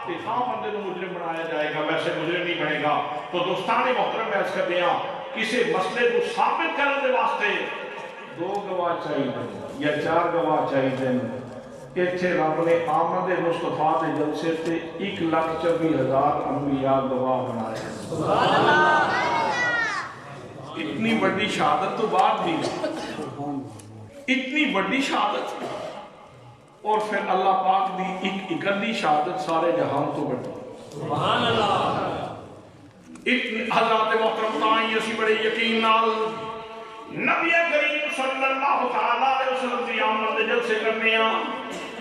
کہ ہاں بندے کو مجرم بنایا جائے گا، ویسے مجرم نہیں بنے گا۔ تو دوستان محترم میں عرض کر دیا کسی مسئلے کو ثابت کرنے دے واسطے دو گواہ چاہیے یا چار گواہ چاہیے۔ ایتھے رب نے آمد مصطفیٰ دے جلسے تے 1,24,000 انبیاء گواہ بنائے۔ اتنی بڑی شہادت تو بعد بھی، اتنی بڑی شہادت، اور پھر اللہ پاک دی ایک اکلی شہادت سارے جہان تو بڑی۔ سبحان اللہ۔ حضرات محترم تائیں اسی بڑے یقین نال نبی کریم صلی اللہ علیہ وسلم دی آمد دے جلسے کرنے آں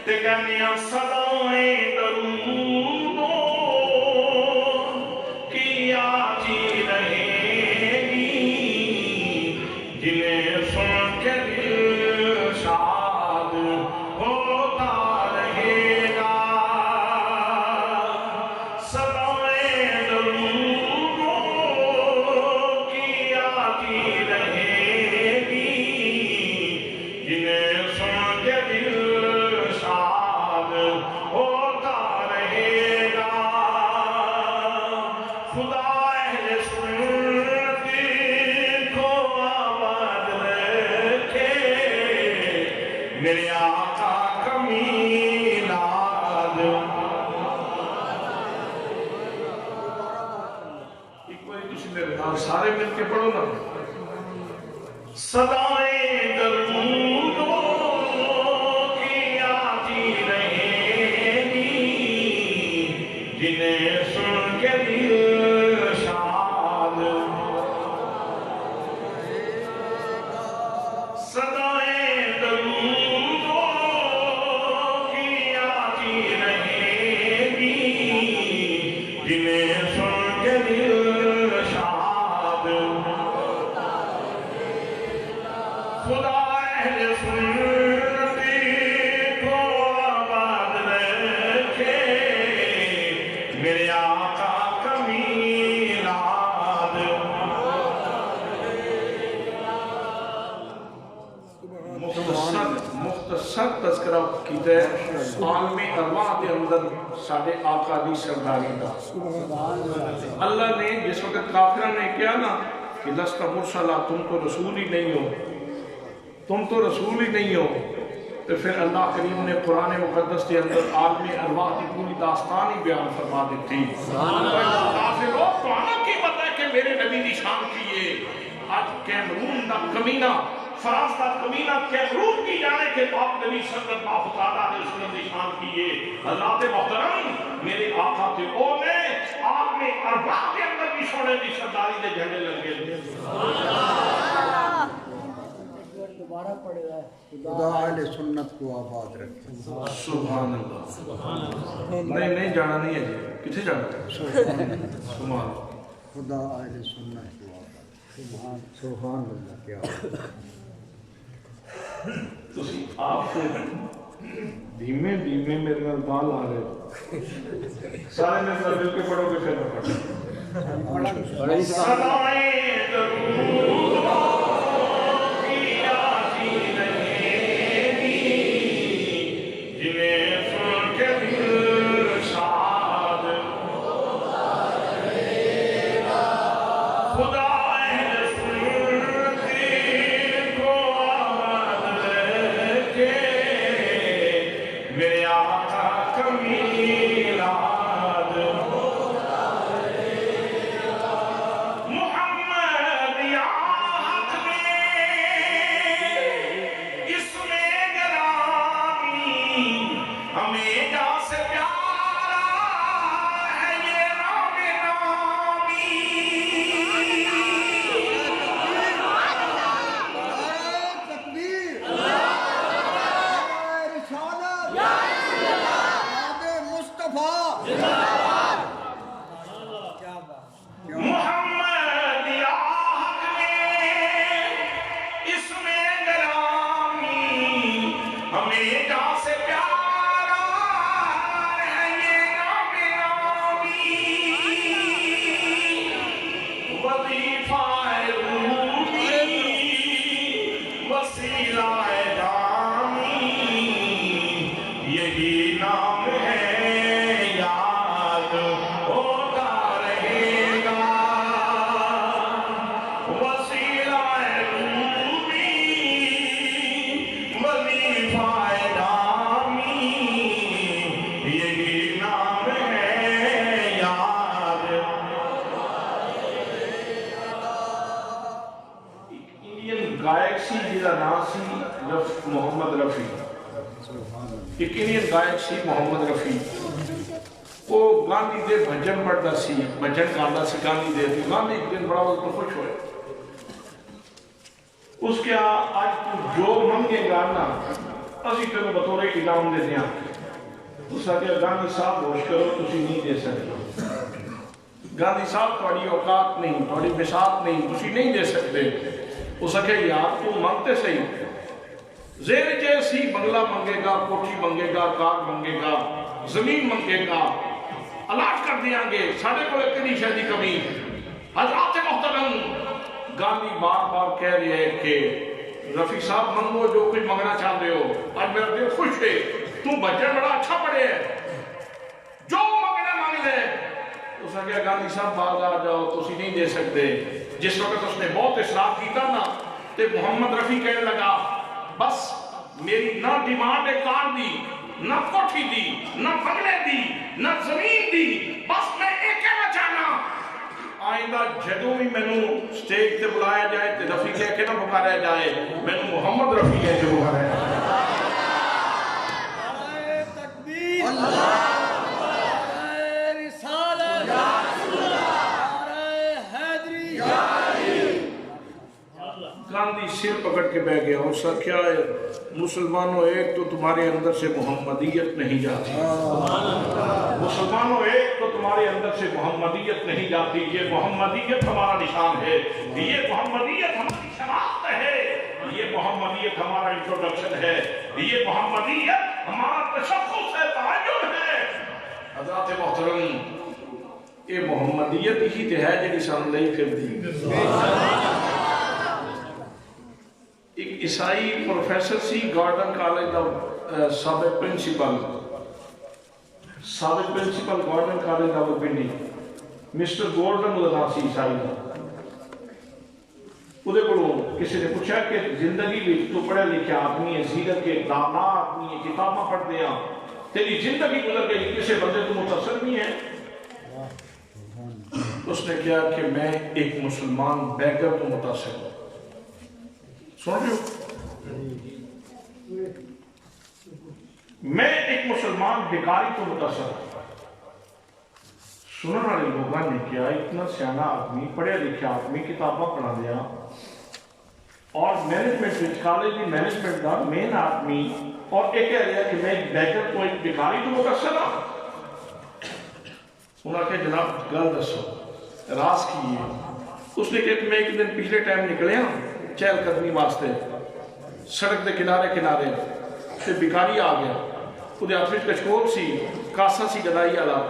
تے کہنے آں صدائیں درود کی آتی رہے گی، جنہیں سن کے دل شاد ہوتا رہے گا۔ صدائیں درود کی آتی رہے گی، جنہیں سن کے دل شاد ہوتا رہے گا۔ خدا اہل سنتی کو آباد رکھے، میرے آقا کمیلاد۔ ایک باری تسی میرے نام سارے مل کے پڑھو نا، صدائیں درود کی آتی رہے گی، جنہیں سن کے دل شاد۔ صدائیں درود کی آتی رہے گی، جنہیں سن کے دل شاد۔ خدا اہل سنتی کو آباد رکھے، میرے آقا کمیلاد۔ مختصر تذکرہ کیتے عالم ارواح دے اندر ساڑھے آقا دی سرداری دا۔ اللہ نے جس وقت کافرہ نے کیا نا کہ لست مرسلہ، تم تو رسول ہی نہیں ہو، تم تو رسول ہی نہیں ہو، تو پھر اللہ کریم نے قرآن مقدس کے اندر عالم ارواح کی پوری داستان ہی بیان فرما دیتی۔ کافروں تو آنا کی پتہ ہے کہ میرے نبی دی شان کیے، آج کیمرون دا کمینہ، فرانس دا کمینہ کیمرون کی جانے کے پاک نبی صلی اللہ علیہ وسلم دی شان کیے۔ حضرات محترم، میرے آقا تے او نے عالم ارواح کے اندر بھی سونے دی سرداری دے جھنڈے لگے۔ خدا اہل سنت کو آباد رکھے. سبحان اللہ. نہیں جانا نہیں ہے جی. کتنے جانا؟ سبحان اللہ. خدا اہل سنت کو آباد. سبحان اللہ. کیا تسی آپ سے دھیمے دھیمے میرے نال بال آ رہے ہو. سارے میرے نال مل کے پڑھو گے پھر میں پڑھوں. سدائیں درود کی آتی رہے گی جنہیں سن کے دل شاد خدا اہل سنت کو آباد رکھے میرے آقا کمیلاد محمد یا حق میں اس میں گرامی ہمیں جا سے پیارا ہے یہ نام نامی. تکبیر. رسالت. مصطفیٰ. محمد یا حق میں اس میں گرامی ہمیں جا سے پیارا ہے یہ نام نامی. وظیفہ رومی وسیلہ دامی یہی نام ہے یاد ہوتا رہے گا. وسیلہ رومی وظیفہ دامی یہی نام ہے یاد. انڈین گائک سی جیسا نام سی محمد رفیع. ایک انڈین گائک سی محمد رفیع. وہ گاندھی دے بھجن پڑھتا سی بھجن گانا سی گاندھی دے دی. گاندھی ایک دن بڑا وقت خوش ہوئے. اس کے آج تو جو منگے گانا اسی تینوں بطور انعام دے دیا. اس نے کہا گاندھی صاحب ہوش کرو تسی نہیں دے سکتے. گاندھی صاحب تھوڑی اوقات نہیں تھوڑی بساط نہیں تسی نہیں دے سکتے. اس نے کہا یار تو مانگتے صحیح. زیر جیسی بنگلہ منگے گا کوٹھی منگے گا کار منگے گا زمین منگے گا الاٹ کر دیاں گے. ساڑھے کو ایک نہیں شہدی کمی. حضرات محترم گاندھی بار بار کہہ رہے ہیں کہ رفیع صاحب منگو جو کچھ منگنا چاہ رہے ہو. آج میرا دل خوش ہے. تو بچن بڑا اچھا پڑھے ہے جو منگنا مانگ لے. اس نے کہا گاندھی صاحب باز آ جاؤ تسی نہیں دے سکتے. جس وقت اس نے بہت اصرار کیتا نا تے محمد رفیع کہنے لگا بس میری نہ ڈیمانڈ ہے کار دی نہ کوٹھی دی نہ بنگلے دی نہ زمین دی. بس میں ایک کہنا چاہنا آئندہ جدوں بھی مینوں سٹیج تے بلایا جائے تے رفیع کہہ کے نہ پکاریا جائے مینوں محمد رفیع کہہ کے پکاریا جائے. تکبیر. اللہ. گاندھی سر پکڑ کے بیٹھ گیا. اس کا کیا ہے مسلمانوں ایک تو تمہارے اندر سے محمدیت نہیں جاتی. مسلمانوں ایک تو تمہارے اندر سے محمدیت نہیں جاتی. یہ محمدیت ہمارا نشان ہے. یہ محمدیت ہماری شناخت ہے. یہ محمدیت ہمارا انٹروڈکشن ہے. یہ محمدیت ہمارا تشخص ہے تعین ہے. حضرات محترم یہ محمدیت ہی تے ہے جڑی سان لئی پھر دی. ایک عیسائی پروفیسر سی گارڈن کالج دا سابق پرنسپل گارڈن کالج دا پنڈی مسٹر گورڈن لگا سی عیسائی دا. وہ کسی نے پوچھا کہ زندگی بھی تو پڑھے لکھے آدمی ہے سیرت کے دانا آدمی ہے کتاباں پڑھتے ہیں تیری زندگی گزر گئی کسی بندے تو متاثر نہیں ہے. اس نے کہا کہ میں ایک مسلمان بیگر تو متاثر ہوں. سن رہے ہو میں ایک مسلمان بیکاری تو متاثر ہوں. سننے والے لوگوں نے کیا اتنا سیانا آدمی پڑھے لکھے آدمی کتاباں پڑھا دیا اور مینجمنٹ کالج کی مینجمنٹ کا مین آدمی اور ایک کہہ رہا کہ میں بیٹر کوئی بھکاری تو مقصر ہوں. انہوں نے کہا جناب گل دسو راز کی ہے. اس نے کہا میں ایک دن پچھلے ٹائم نکلے ہاں چہل قدمی واسطے سڑک کے کنارے کنارے سے بھکاری آ گیا. وہ ہاتھ میں کچکول سی کاسا سی گدائی والا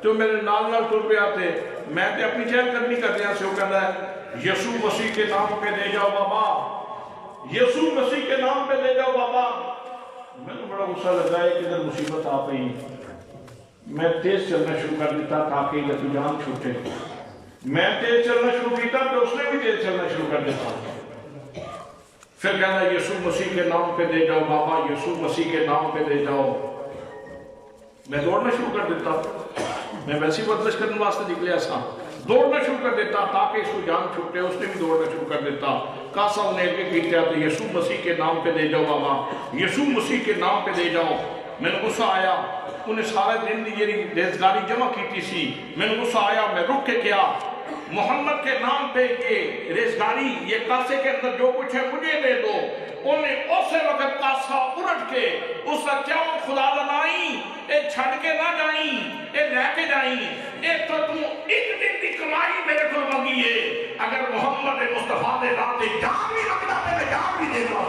جو میرے نال نال ٹر پہ آتے. میں تے اپنی چہل قدمی کر رہا سے وہ کہتا ہے یسوع مسیح کے نام پہ دے جاؤ بابا, یسوع مسیح کے نام پہ دے جاؤ بابا. میں تو بڑا غصہ لگا ہے کہ ادھر مصیبت آ گئی. میں تیز چلنا شروع کر دیتا تاکہ یہ جان چھوٹے. میں تیز چلنا شروع کیتا تو اس نے بھی تیز چلنا شروع کر دیتا. پھر کہنا یسوع مسیح کے نام پہ دے جاؤ بابا, یسوع مسیح کے نام پہ دے جاؤ. میں دوڑنا شروع کر دیتا. میں ویسی ورزش کرنے واسطے نکلیا سا. دوڑنا شروع کر دیتا تاکہ اس کو جان چھوٹے. اس نے بھی دوڑنا شروع کر دیتا. کاسا انہیں ایک کہتا تو یسوع مسیح کے نام پہ دے جاؤ بابا, یسوع مسیح کے نام پہ دے جاؤ. میں نے غصہ آیا. انہیں سارے دن یہ ریزگاری جمع کی تھی. میں نے غصہ آیا. میں رک کے کیا محمد کے نام پہ یہ ریزگاری یہ کاسے کے اندر جو کچھ ہے مجھے دے دو. انہیں اسے وقت کاسا الٹ کے اس کا کیا خدا لنائی اے چھڑ کے نہ جائیں اے لے کے جائیں اے تو ایک دن کی کمائی میرے کو مانگی ہے. اگر محمد مصطفیٰ دے نام دے جان بھی رکھنا میں جان بھی دے دوں.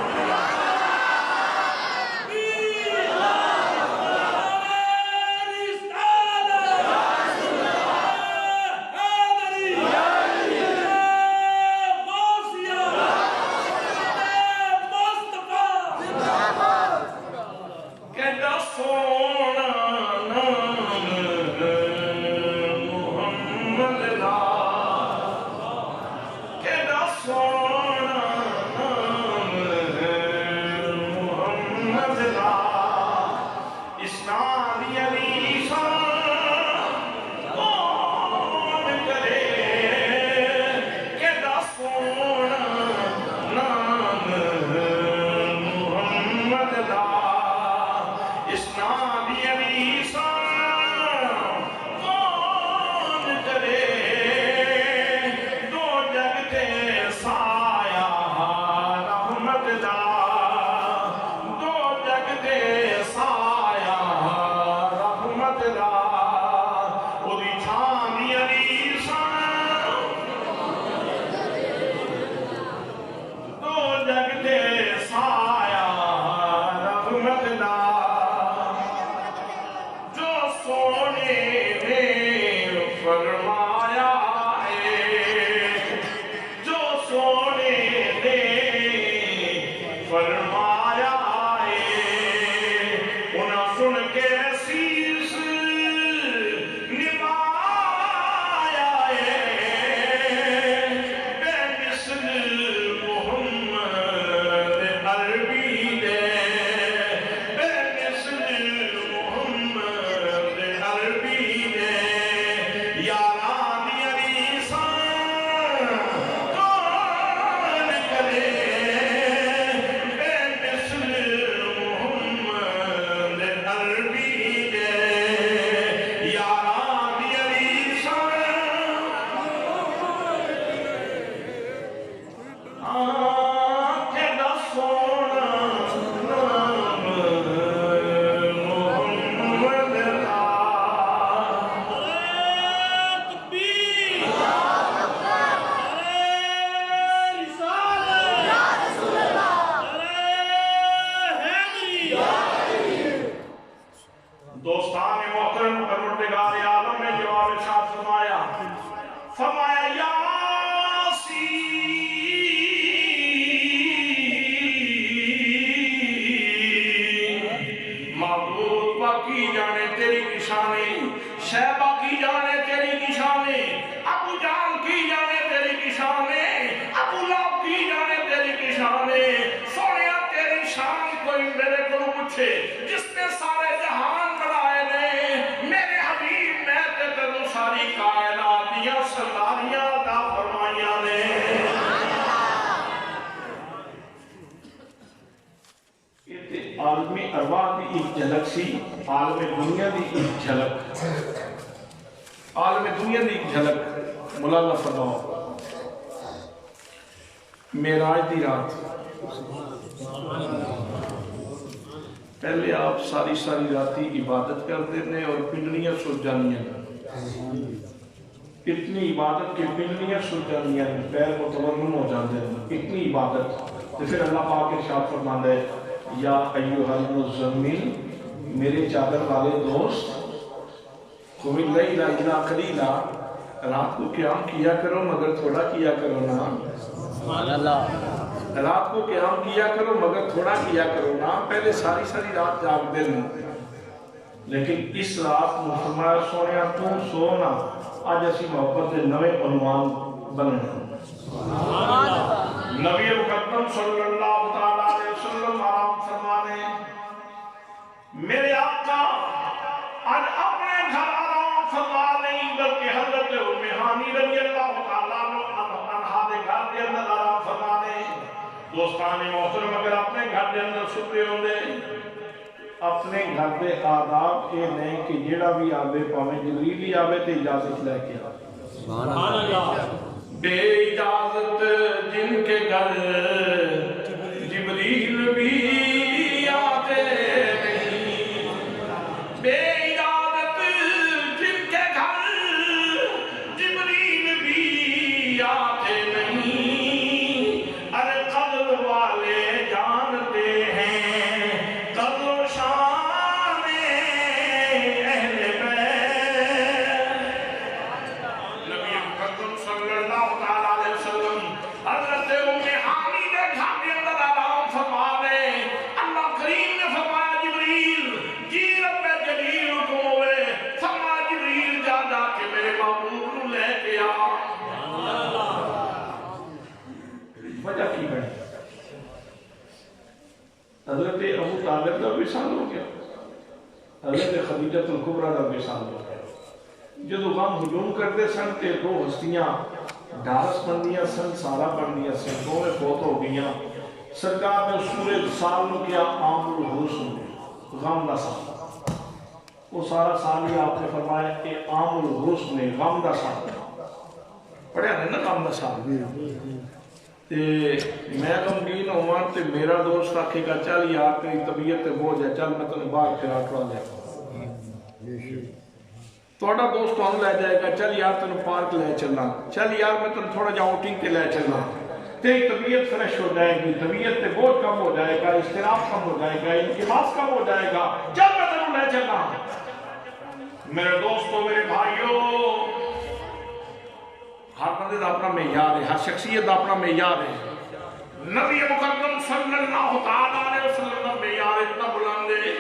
جس نے سارے جہان بنائے نے میرے حبیب میں تے تینوں ساری کائنات دیا سرداریاں عطا فرمائیاں نے. یہ عالمی ارواح کی ایک جھلک سی, عالم دنیا کی ایک جھلک, عالم دنیا کی ایک جھلک. مولانا فرماؤ معراج دی رات پہلے آپ ساری ساری راتی عبادت کرتے ہیں اور پنڈلیاں سو جانیاں، اتنی عبادت کہ پنڈلیاں سو جانیاں، پیر متورم ہو جاتے ہیں، اتنی عبادت۔ تو پھر اللہ پاک ارشاد فرماتا ہے یا ایھا المزمل، میرے چادر والے دوست، قم اللیل الا قلیلا، رات کو قیام کیا کرو مگر تھوڑا کیا کرو نا، رات کو قیام کیا کرو مگر تھوڑا کیا کرو نا، پہلے ساری ساری رات جاگتے ہیں، لیکن اس رات میں فرمایا سونیا تو سونا، آج اسی محبت سے نوے عنوان بننا۔ نبی مقدم صلی اللہ تعالیٰ علیہ وسلم آرام فرمانے میرے آقا آج اپنے گھر آرام فرما نہیں بلکہ حضرت ام ہانی رضی اللہ تعالیٰ عنہا دے گھر دے اندر آرام فرمانے۔ دوستان محترم اگر اپنے گھر دے اندر ستے ہوندے، اپنے گھر دے آداب یہ نہیں کہ جیڑا بھی آبے پاویں جبریل ہی آبے تے اجازت لے کے آبے، بے اجازت جن کے گھر جبریل بھی آتے نہیں، بے اجازت جن کے گھر جبریل بھی آتے نہیں، ارے قدر والے جانتے ہیں قدر و شان اہل بیت۔ نبی مقدم صلی اللہ تعالیٰ علیہ وسلم حضرت ام ہانی نے گھر کے اندر آرام فرما دے، اللہ کریم نے فرمایا جبریل جی رب جلیل حکم ہوئے، فرمایا جبریل جا جا کے میرے محبوب نو لے کے آ۔ وجہ کی بڑی حضرت ابو طالب کا وصال ہو گیا، حضرت خدیجہ الکبریٰ کا وصال ہو گیا، جدو غم ہجوم کرتے سن تے دو ہستیاں ڈارس بندیاں سن، سارا بندیاں سن، دو میں فوت ہو گیاں۔ سرکار نے سورہ سال میں کیا عام الحزن، غم دا سال، وہ سارا سال ہی آپ نے فرمایا کہ عام الحزن غم دا سال پڑھیا نہیں نا، غم دا سال۔ میں غمگین ہوا تے میرا دوست آکھے گا چل یار تیری طبیعت تے بوجھ ہے، چل میں تنہیں باہر پھرا ٹرا لے، تھوڑا دوست تو لے جائے گا چل یار تنہیں پارک لے چلنا، چل یار میں تنہیں تھوڑا جا آؤٹنگ تے لے چلنا، تیری طبیعت فریش ہو جائے گی، طبیعت تے بوجھ کم ہو جائے گا، اضطراب کم ہو جائے گا، انقباض کم ہو جائے گا، چل میں تنہیں لے چلنا۔ میرے دوستوں میرے بھائیوں، ہر بندے دا اپنا معیار ہے، ہر شخصیت دا اپنا معیار ہے۔ نبی مقدم صلی اللہ تعالیٰ علیہ وسلم کا معیار اتنا بلند ہے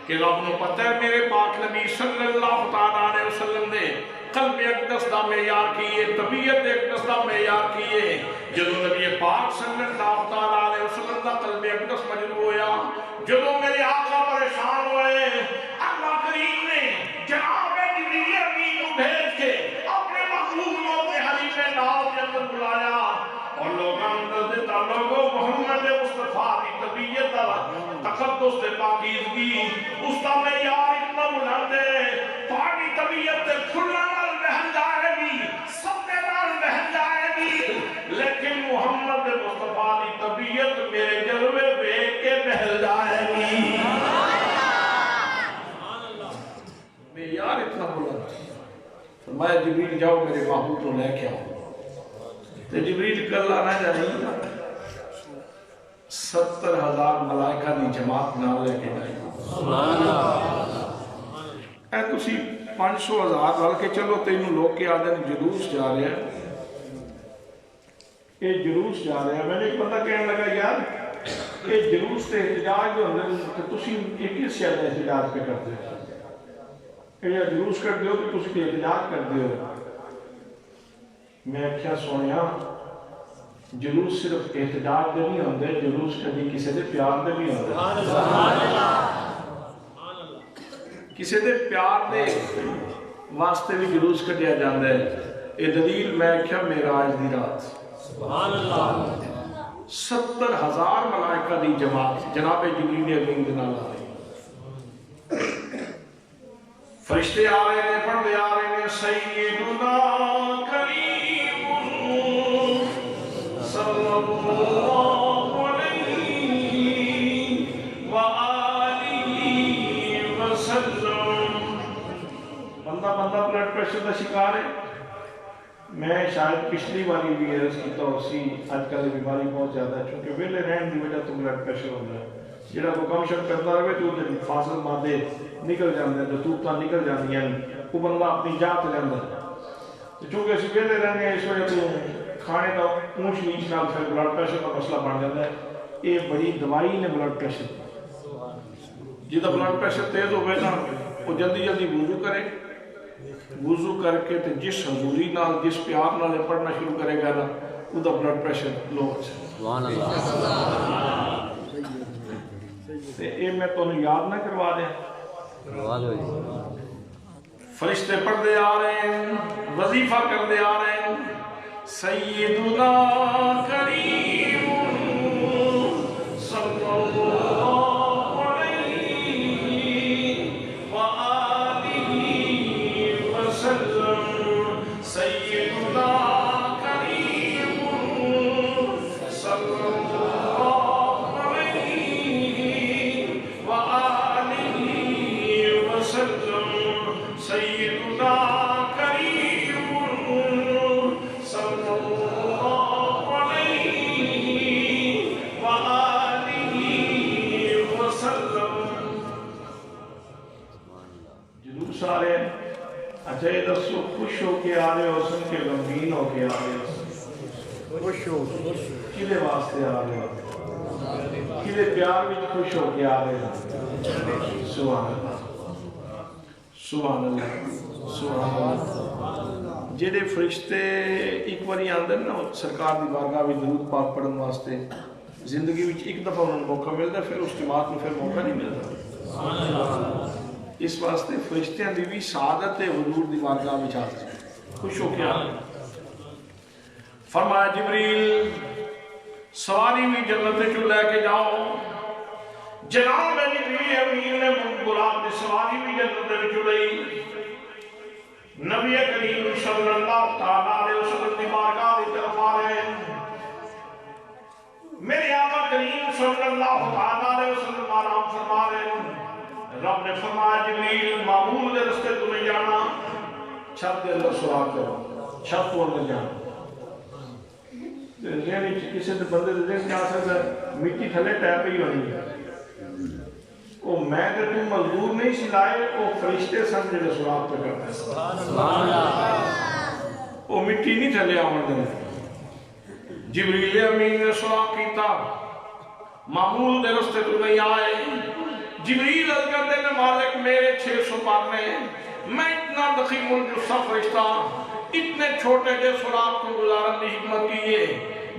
کہ رب نو پتہ ہے میرے پاک نبی صلی اللہ تعالیٰ علیہ وسلم نے قلب اقدس دا معیار کیے، طبیعت اقدس دا معیار کیے۔ جدو نبی پاک صلی اللہ تعالیٰ علیہ وسلم دا قلب اقدس مجروح ہویا، جدو میرے آقا پریشان ہوئے، اللہ کریم نے جناب جبریل امین کو بھیج کے اپنے مخلوق موت حلیف ناؤ کے اندر بلایا اور لوگاں اندر دیتا لوگوں محمد مصطفیٰ کی طبیعت تقدس سے پاکیزگی اس کا معیار اتنا بلند ہے، پاکی طبیعت سے کھلنا نال بہن جائے گی، سب نال بہن جائے گی، لیکن محمد مصطفیٰ کی طبیعت میرے جلوے بیک کے بہل جائے گی۔ معیار اتنا بلند، فرمایا جبریل جاؤ میرے محبوب کو لے کے آؤ، تو جبریل کل آنا جائے 70,000 ملائکہ دی جماعت نہ لے کے جائے، اے تسی 500,000 ڈال کے چلو تینوں لوگ کے آدھے جلوس جا رہے ہیں، یہ جلوس جا رہے ہیں۔ میں نے ایک بندہ کہنے لگا یار یہ جلوس تے احتجاج جو اندر تسی کس شہر ہے احتجاج پہ کرتے ہو، یا جلوس کر دیو کہ تسی احتجاج کر دیو۔ میں کیا سونیا جلوس صرف احتجاج دے نہیں ہوندے، جلوس کبھی کسی دے پیار دے بھی ہوندے، کسی دے پیار دے واسطے بھی جلوس کٹیا جاندے۔ اے دلیل میں کیا معراج دی رات 70,000 ملائکہ دی جماعت جناب جبریل امین دے نال آئی، فرشتے آ رہے ہیں، پڑھتے آ رہے ہیں سیدنا کریم صلی اللہ میں شاید پچھلی باری بھی عرض کیتا ہو سی اج کل بیماری بہت زیادہ ہے چونکہ ویلے رہن کی وجہ تو بلڈ پریشر ہوتا ہے جہاں کوئی کم شم کرتا رہے تو فاصل مادے نکل جاتے ہیں رطوبتاں نکل جاتی ہیں وہ بندہ اپنی جان تے لینا ہے چونکہ اسی ویلے رہنے ہیں اس وجہ تو کھانے کا اونچ نیچ نال پھر بلڈ پریشر کا مسئلہ بن جاتا ہے یہ بڑی دوائی نے بلڈ پریشر جہاں بلڈ پریشر تیز ہوئے نا وہ جلدی جلدی وضو کرے وضو کر کے تے جس حضوری نال جس پیار نال پڑھنا شروع کرے گا نا وہ دا بلڈ پریشر لو ہو جائے سبحان اللہ تے اے میں تو یاد نہ کروا دیں فرشتے پڑھتے آ رہے ہیں وظیفہ کرتے آ رہے ہیں سیدنا کریم صلی اللہ علیہ وآلہ وسلم سیدنا کریم صلی اللہ علیہ وآلہ وسلم سیدنا کریم صلی اللہ علیہ وآلہ وسلم جلوس آ رہے ہیں اچھا یہ دسو خوش ہو کے آ رہے ہو سن کے غمگین ہو کے آ رہے ہو خوش ہو کدے واسطے آ رہے ہو کدے پیار میں خوش ہو کے آ رہے ہو سبحان اللہ سبحان اللہ سبحان اللہ جہے فرشتے ایک باری آتے ہیں نا سرکار دی بارگاہ میں درود پاک پڑھن واسطے زندگی میں ایک دفعہ انہوں نے موقع ملتا ہے پھر اس کے بعد میں پھر موقع نہیں ملتا اس واسطے فرشتیاں دی بھی سعادت حضور دی بارگاہ میں چاہتے ہیں خوش ہو کے آتے فرمایا جبریل سواری بھی جنت چو لے کے جاؤ جناب جبریل امین نے گلاب کی سواری بھی جنت چو لئی نبی کریم صلی اللہ تعالیٰ علیہ وسلم کی بارگاہ کی طرف آ رہے ہیں میرے آقا کریم صلی اللہ تعالیٰ علیہ وسلم آرام فرما رہے ہیں رب نے فرمایا جبریل معمول دے رستے تو نہیں جانا چھت دے اندر سراغ کرو چھت تو اندر جانا ذہن کسی دے بندے دے ذہن کیا سکتا ہے مٹی تھلے ٹیپ ہی ہونی ہے وہ میں کہ تم مزدور نہیں سلائے وہ فرشتے سن جڑے سراغ پہ کرتے ہیں سبحان اللہ وہ مٹی نہیں تھلے آمد دے جبریل امین نے سراغ کیتا معمول دے رستے تو نہیں آئے جبریل عرض کرتے ہیں مالک میرے 600 پانے میں اتنا دخیم الجثہ فرشتہ اتنے چھوٹے کے سراغ کو گزارن کی حکمت کیے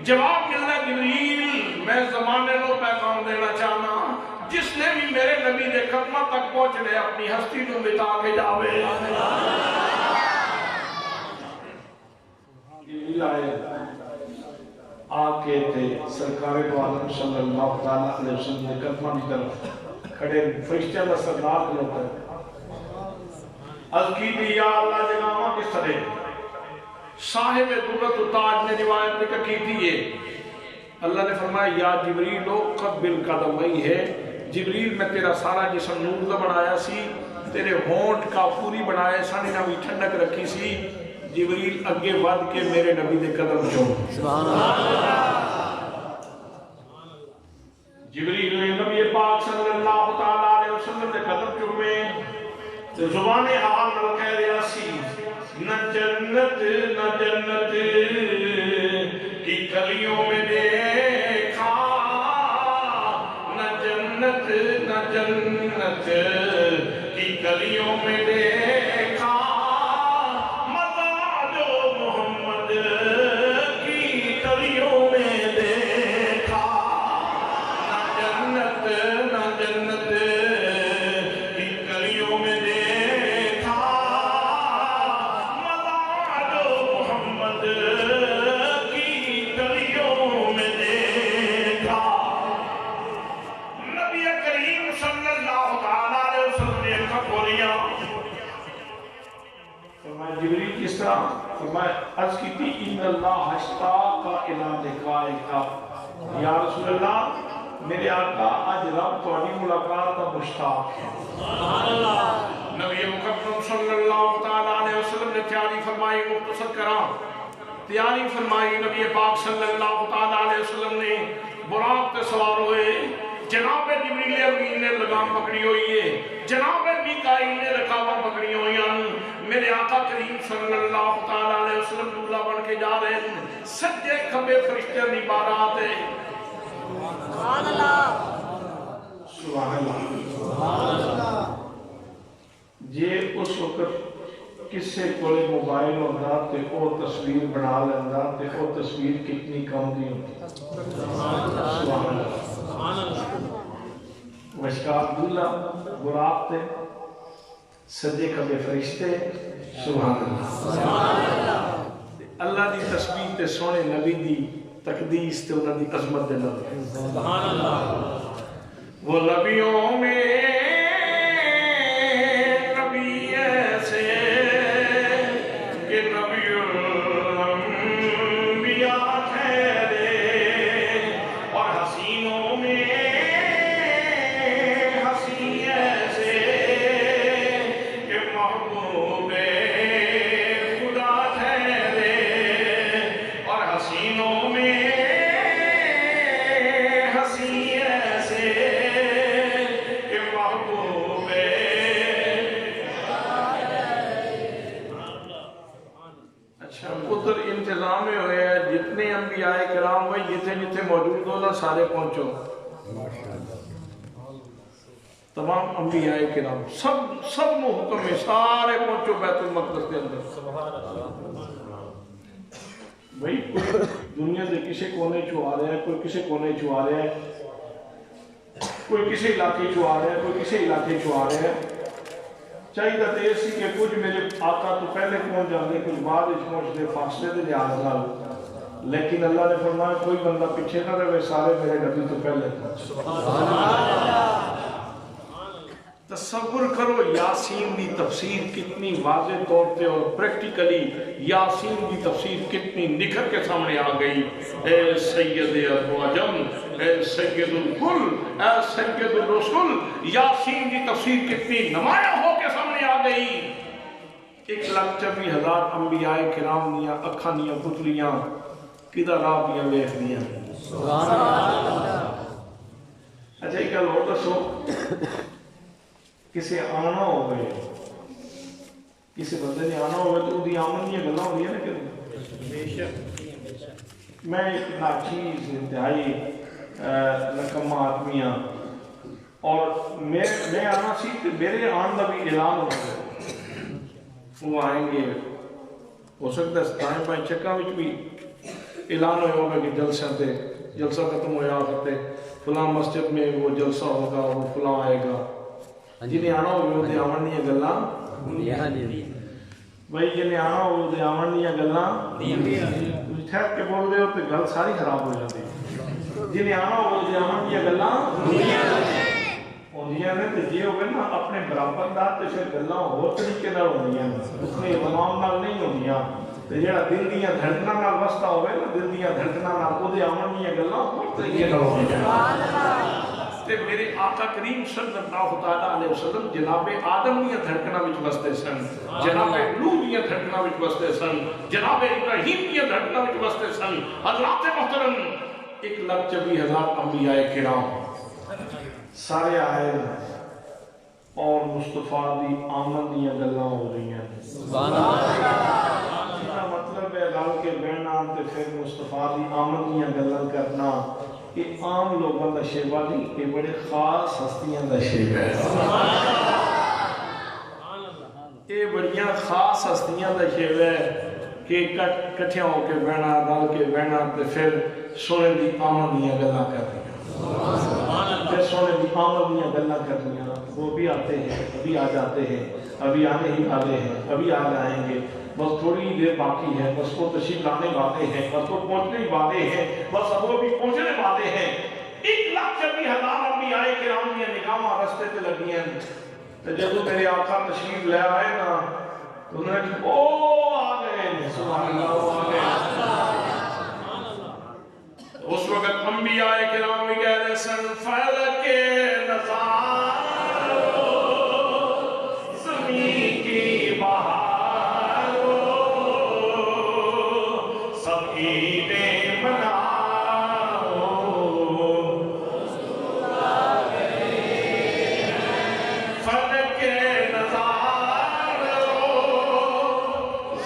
جواب ملنا جبریل میں زمانے کو پیغام دینا چاہنا جس نے بھی میرے نبی دے قدمہ تک پہنچنے اپنی ہستی کو مٹا کے جاوے جبریل آئے آکے تھے سرکار دو عالم صلی اللہ تعالیٰ علیہ وسلم نے قدمہ کی طرف کھڑے فرشتہ کا سردار کھڑوتا ہے عرض کی تھی یا اللہ جنامہ کس طرح صاحب دولت و تاج نے روایت ذکر کی تھی یہ اللہ نے فرمایا یا جبریل قبل قدمی ہے جبریل میں تیرا سارا جسم نور کا بنایا سی تیرے ہونٹ کا پوری بنایا سانی نہ بھی ٹھنڈک رکھی سی جبریل اگے ود کے میرے نبی دے قدم چھو سبحان اللہ جبریل نے نبی پاک صلی اللہ تعالیٰ علیہ وسلم دے قدم چومے تو زبان حال نہ کہہ رہا سی نہ جنت کی کلیوں میں دیکھا نہ جنت کی کلیوں میں دیکھا مزہ جو محمد کی کلیوں میں دیکھا نہ جنت کی کلیوں میں دیکھا مزہ جو محمد کی کلیوں میں دیکھا نبی کریم صلی اللہ تعالیٰ علیہ وسلم نے کھولیا فرمایا جبریل کس طرح فرمایا عرض کی تھی ان اللہ اشتاق الی لقائک یا رسول اللہ میرے آقا آج رب تہاڈی ملاقات کا مشتاق ہے سبحان اللہ نبی مکرم صلی اللہ تعالیٰ علیہ وسلم نے تیاری فرمائی مختصر کرا تیاری فرمائی نبی پاک صلی اللہ تعالیٰ علیہ وسلم نے براق تے سوار ہوئے جناب جبریل امین نے لگام پکڑی ہوئی ہے جناب میکائیل نے رکاوٹ پکڑی ہوئی ہیں میرے آقا کریم صلی اللہ تعالیٰ علیہ وسلم دولہ بن کے جا رہے ہیں سجے کھبے فرشتے دی بارات ہے سبحان اللہ سبحان اللہ یہ اس وقت کسے کوئی موبائل ہوتا تے او تصویر بنا لینا تے او تصویر کتنی کم دی ہوتی سبحان اللہ مشکات دولہ براق تے سجے کبے فرشتے سبحان اللہ اللہ دی تصویر تے سونے نبی دی تقدیس تے انہاں دی عظمت دے نبی سبحان اللہ وہ نبیوں میں موجود ہو نا سارے پہنچو تمام انبیاء کرام سب محکم میں سارے پہنچو بیت المقدس کے اندر بھائی کوئی دنیا سے کسی کونے چھو آ رہا ہے کوئی کسی کونے چھو آ رہا ہے کوئی کسی علاقے چھو آ رہا ہے کوئی کسی علاقے چھو آ رہا ہے چاہیے تو یہ سی کہ کچھ میرے آقا تو پہلے پہنچ جاتے کچھ بعد اس پہنچتے فاصلے دے لحاظ نال لیکن اللہ نے فرمایا کوئی بندہ پیچھے نہ رہے سارے میرے نبی تو پہلے تصور کرو یاسین دی تفسیر کتنی واضح طور پہ اور پریکٹیکلی یاسین دی تفسیر کتنی نکھر کے سامنے آ گئی اے سید ارواجم اے سید الکل اے سید الرسول یاسین دی تفسیر کتنی نمایاں ہو کے سامنے آ گئی 1,40,000 انبیاء کرام دیا اکھاں دیا پتلیاں کدھر راہ پیاں لیکھ دیا اچھا ایک گل اور دسو کسی آنا ہوئے کسی بندے نے آنا ہوئے تو دی آمن یہ گلہ ہوئی ہے نا کہ میں ایک ناچیز انتہائی نکمہ آدمیاں اور میں آنا سی میرے آن دا بھی اعلان ہوتا ہے وہ آئیں گے ہو سکتا ہے ستائیں پائیں چکا وچ بھی اعلان ہوگا کہ جلسہ ختم ہو جاتے فلاں مسجد میں وہ جلسہ ہوگا وہ فلاں آئے گا جنہیں آنا ہوگا وہ دے آمن نہیں گلہ بھائی جنہیں آنا ہوگا وہ دے آمن نہیں گلہ کچھ ٹھہر کے بول دے ہو تو گل ساری خراب ہو جاتی جنہیں آنا ہوگا وہ دے آمن نہیں گلہ ہوندیاں نے تو یہ ہوگا نا اپنے برابر دار تو پھر گلہ ہو طریقے نال ہوندیاں اس میں تمام نال نہیں ہوندیاں تو جڑا دل دیاں دھڑکنا نال واسطہ ہوئے نا دل دیاں دھڑکنا نال او دے آمن نہیں گلاں بہت طریقے نال ہوندیاں تے میرے آقا کریم صلی اللہ تعالیٰ علیہ وسلم جناب آدم دیاں دھڑکنا وچ وستے سن جناب نوح دیاں دھڑکنا وچ وستے سن جناب ابراہیم دیاں دھڑکنا وچ وستے سن حضرات محترم 1,40,000 انبیاء کرام سارے آئے اور مصطفیٰ دی آمن دیاں گلاں ہو رہی ہیں سبحان اللہ مطلب ہے رل کے بہنا تے پھر مصطفیٰ دی آمن دیاں گلاں کرنا یہ عام لوگوں دا شیوا نہیں یہ بڑے خاص ہستیاں دا شیوا ہے یہ بڑیاں خاص ہستیاں دا شیوا ہے کہ کٹھیاں ہو کے بہنا رل کے بہنا تے پھر سونے دی آمن دیاں گلاں کرنی پھر سونے دی آمن دیاں گلاں کرنی وہ بھی آتے ہیں ابھی آ جاتے ہیں ابھی آنے ہی والے ہیں ابھی آ جائیں گے بس تھوڑی دیر باقی ہے بس وہ تشریف لانے والے ہیں بس وہ پہنچنے والے ہیں بس اب وہ بھی پہنچنے والے ہیں 1,40,000 انبیاء کرام کی نگاہاں رستے تے لگی ہیں تو جب میرے آقا تشریف لے آئے نا تو انہوں نے کہا او آ گئے سبحان اللہ آ گئے اس وقت انبیاء کرام بھی کہہ رہے سن فلک نظارو زمین کی بہارو عید مناؤ فلک نظارو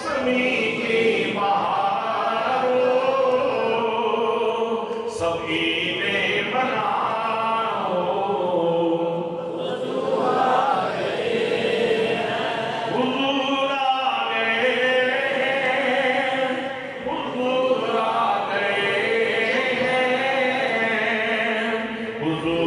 زمین کی بہارو سب عید مناؤ حضور آ گئے حضور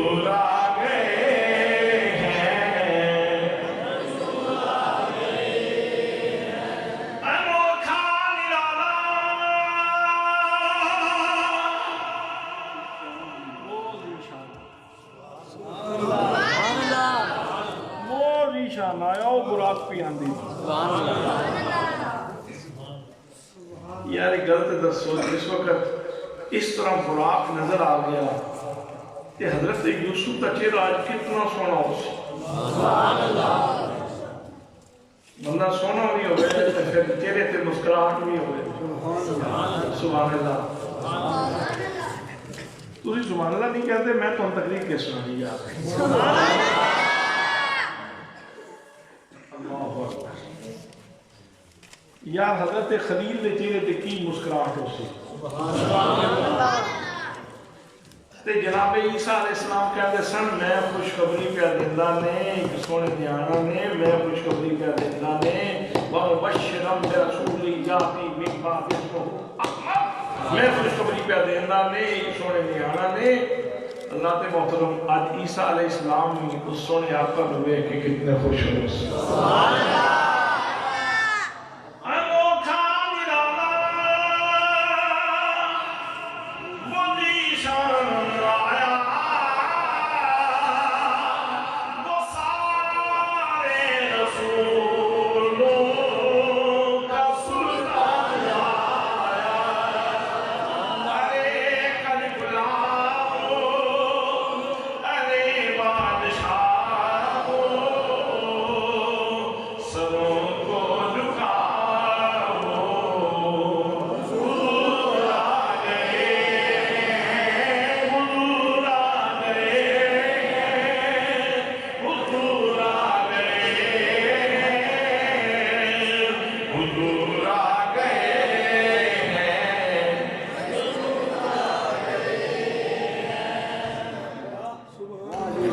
آ یار غلط دسو جس وقت اس طرح براق نظر آ گیا کہ حضرت یوسف کا چہرہ آج کتنا سونا ہو سی بندہ سونا بھی ہو گئے پھر چہرے تے مسکراہٹ بھی ہو گئے سبحان اللہ تُسی سبحان اللہ نہیں کہتے میں تو تقریر کے سنا نہیں یار یار حضرت خلیل دے چہرے تے کی مسکراہٹ ہو سی تے جناب عیسیٰ علیہ السلام کہتے سن میں خوشخبری پہ دندہ نے سونے دیانا نے میں خوشخبری پہ دندہ نے وَمُبَشِّرًا بِرَسُولٍ يَأْتِي مِن بَعْدِ اسْمُهُ أَحْمَدُ میں خوشخبری پہ دندہ نے سونے دیانا نے اللہ تے محترم آج عیسیٰ علیہ السلام اس سونے آقا ہوئے کہ کتنے خوش ہوئے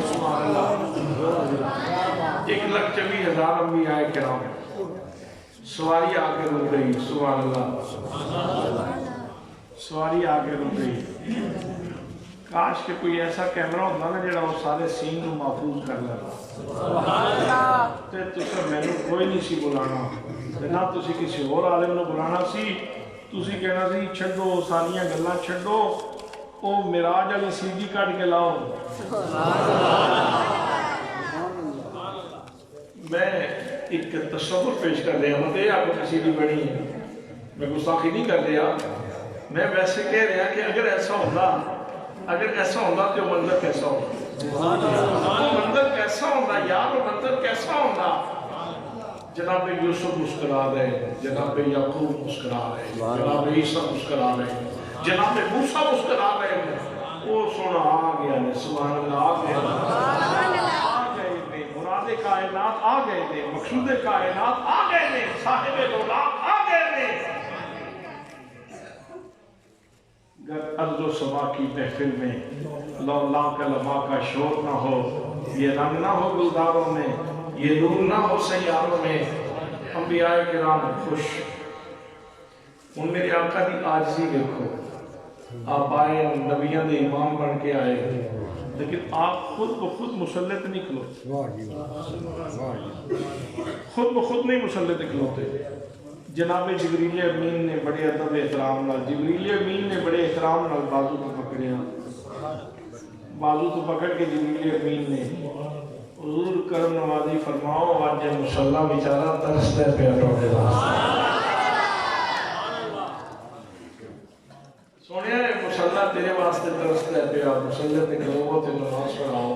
سبحان اللہ سواری آگے رک گئی سبحان اللہ سواری آگے رک گئی کاش کہ کوئی ایسا کیمرہ ہوتا نا جڑا وہ سارے سین کو محفوظ کر لیتا تے تسا میں نے کوئی نہیں سی بلانا نہ تسی کسی اور عالم نے بلانا سی تسی کہنا سی چھڈو ساریاں گلاں چھڈو او معراج والی سی ڈی کٹ کے لاؤ میں ایک تصور پیش کر رہا ہوں کہ آپ کو کسی بھی بڑی میں گستاخی نہیں کر رہا میں ویسے کہہ رہا کہ اگر ایسا ہوتا تو منظر کیسا ہوتا وہ منظر کیسا ہوتا یار وہ منظر کیسا ہوتا جناب یوسف مسکرا رہے جناب یعقوب مسکرا رہے جناب عیسیٰ مسکرا رہے جناب موسیٰ مسکرا رہے وہ سونا آ گیا سبحان اللہ آ گیا مراد کائنات آ گئے تھے مقصود کائنات آ گئے تھے صاحب دولات آ گئے تھے گر ارض و سما کی محفل میں لولا کا لما کا شور نہ ہو یہ رنگ نہ ہو گلداروں میں یہ نور نہ ہو سیاروں میں انبیاء کرام خوش ان میرے آقا دی عاجزی دیکھو آپ آئے نبیان دے امام بن کے آئے لیکن آپ خود بخود مسلط نہیں کھلوتے خود بخود نہیں مسلط کھلوتے جناب جبریل امین نے بڑے ادب احترام نال جبریل امین نے بڑے احترام نال بازو کو پکڑیا بازو تو پکڑ کے جبریل امین نے حضور کرم نوازی فرماؤ آج مسلح بیچارہ ترستے پہ اٹھوڑے سونے ہے مسلح تیرے واسطے ترستے پہ آپ مسلح تے کرو تے نماز پڑھاؤ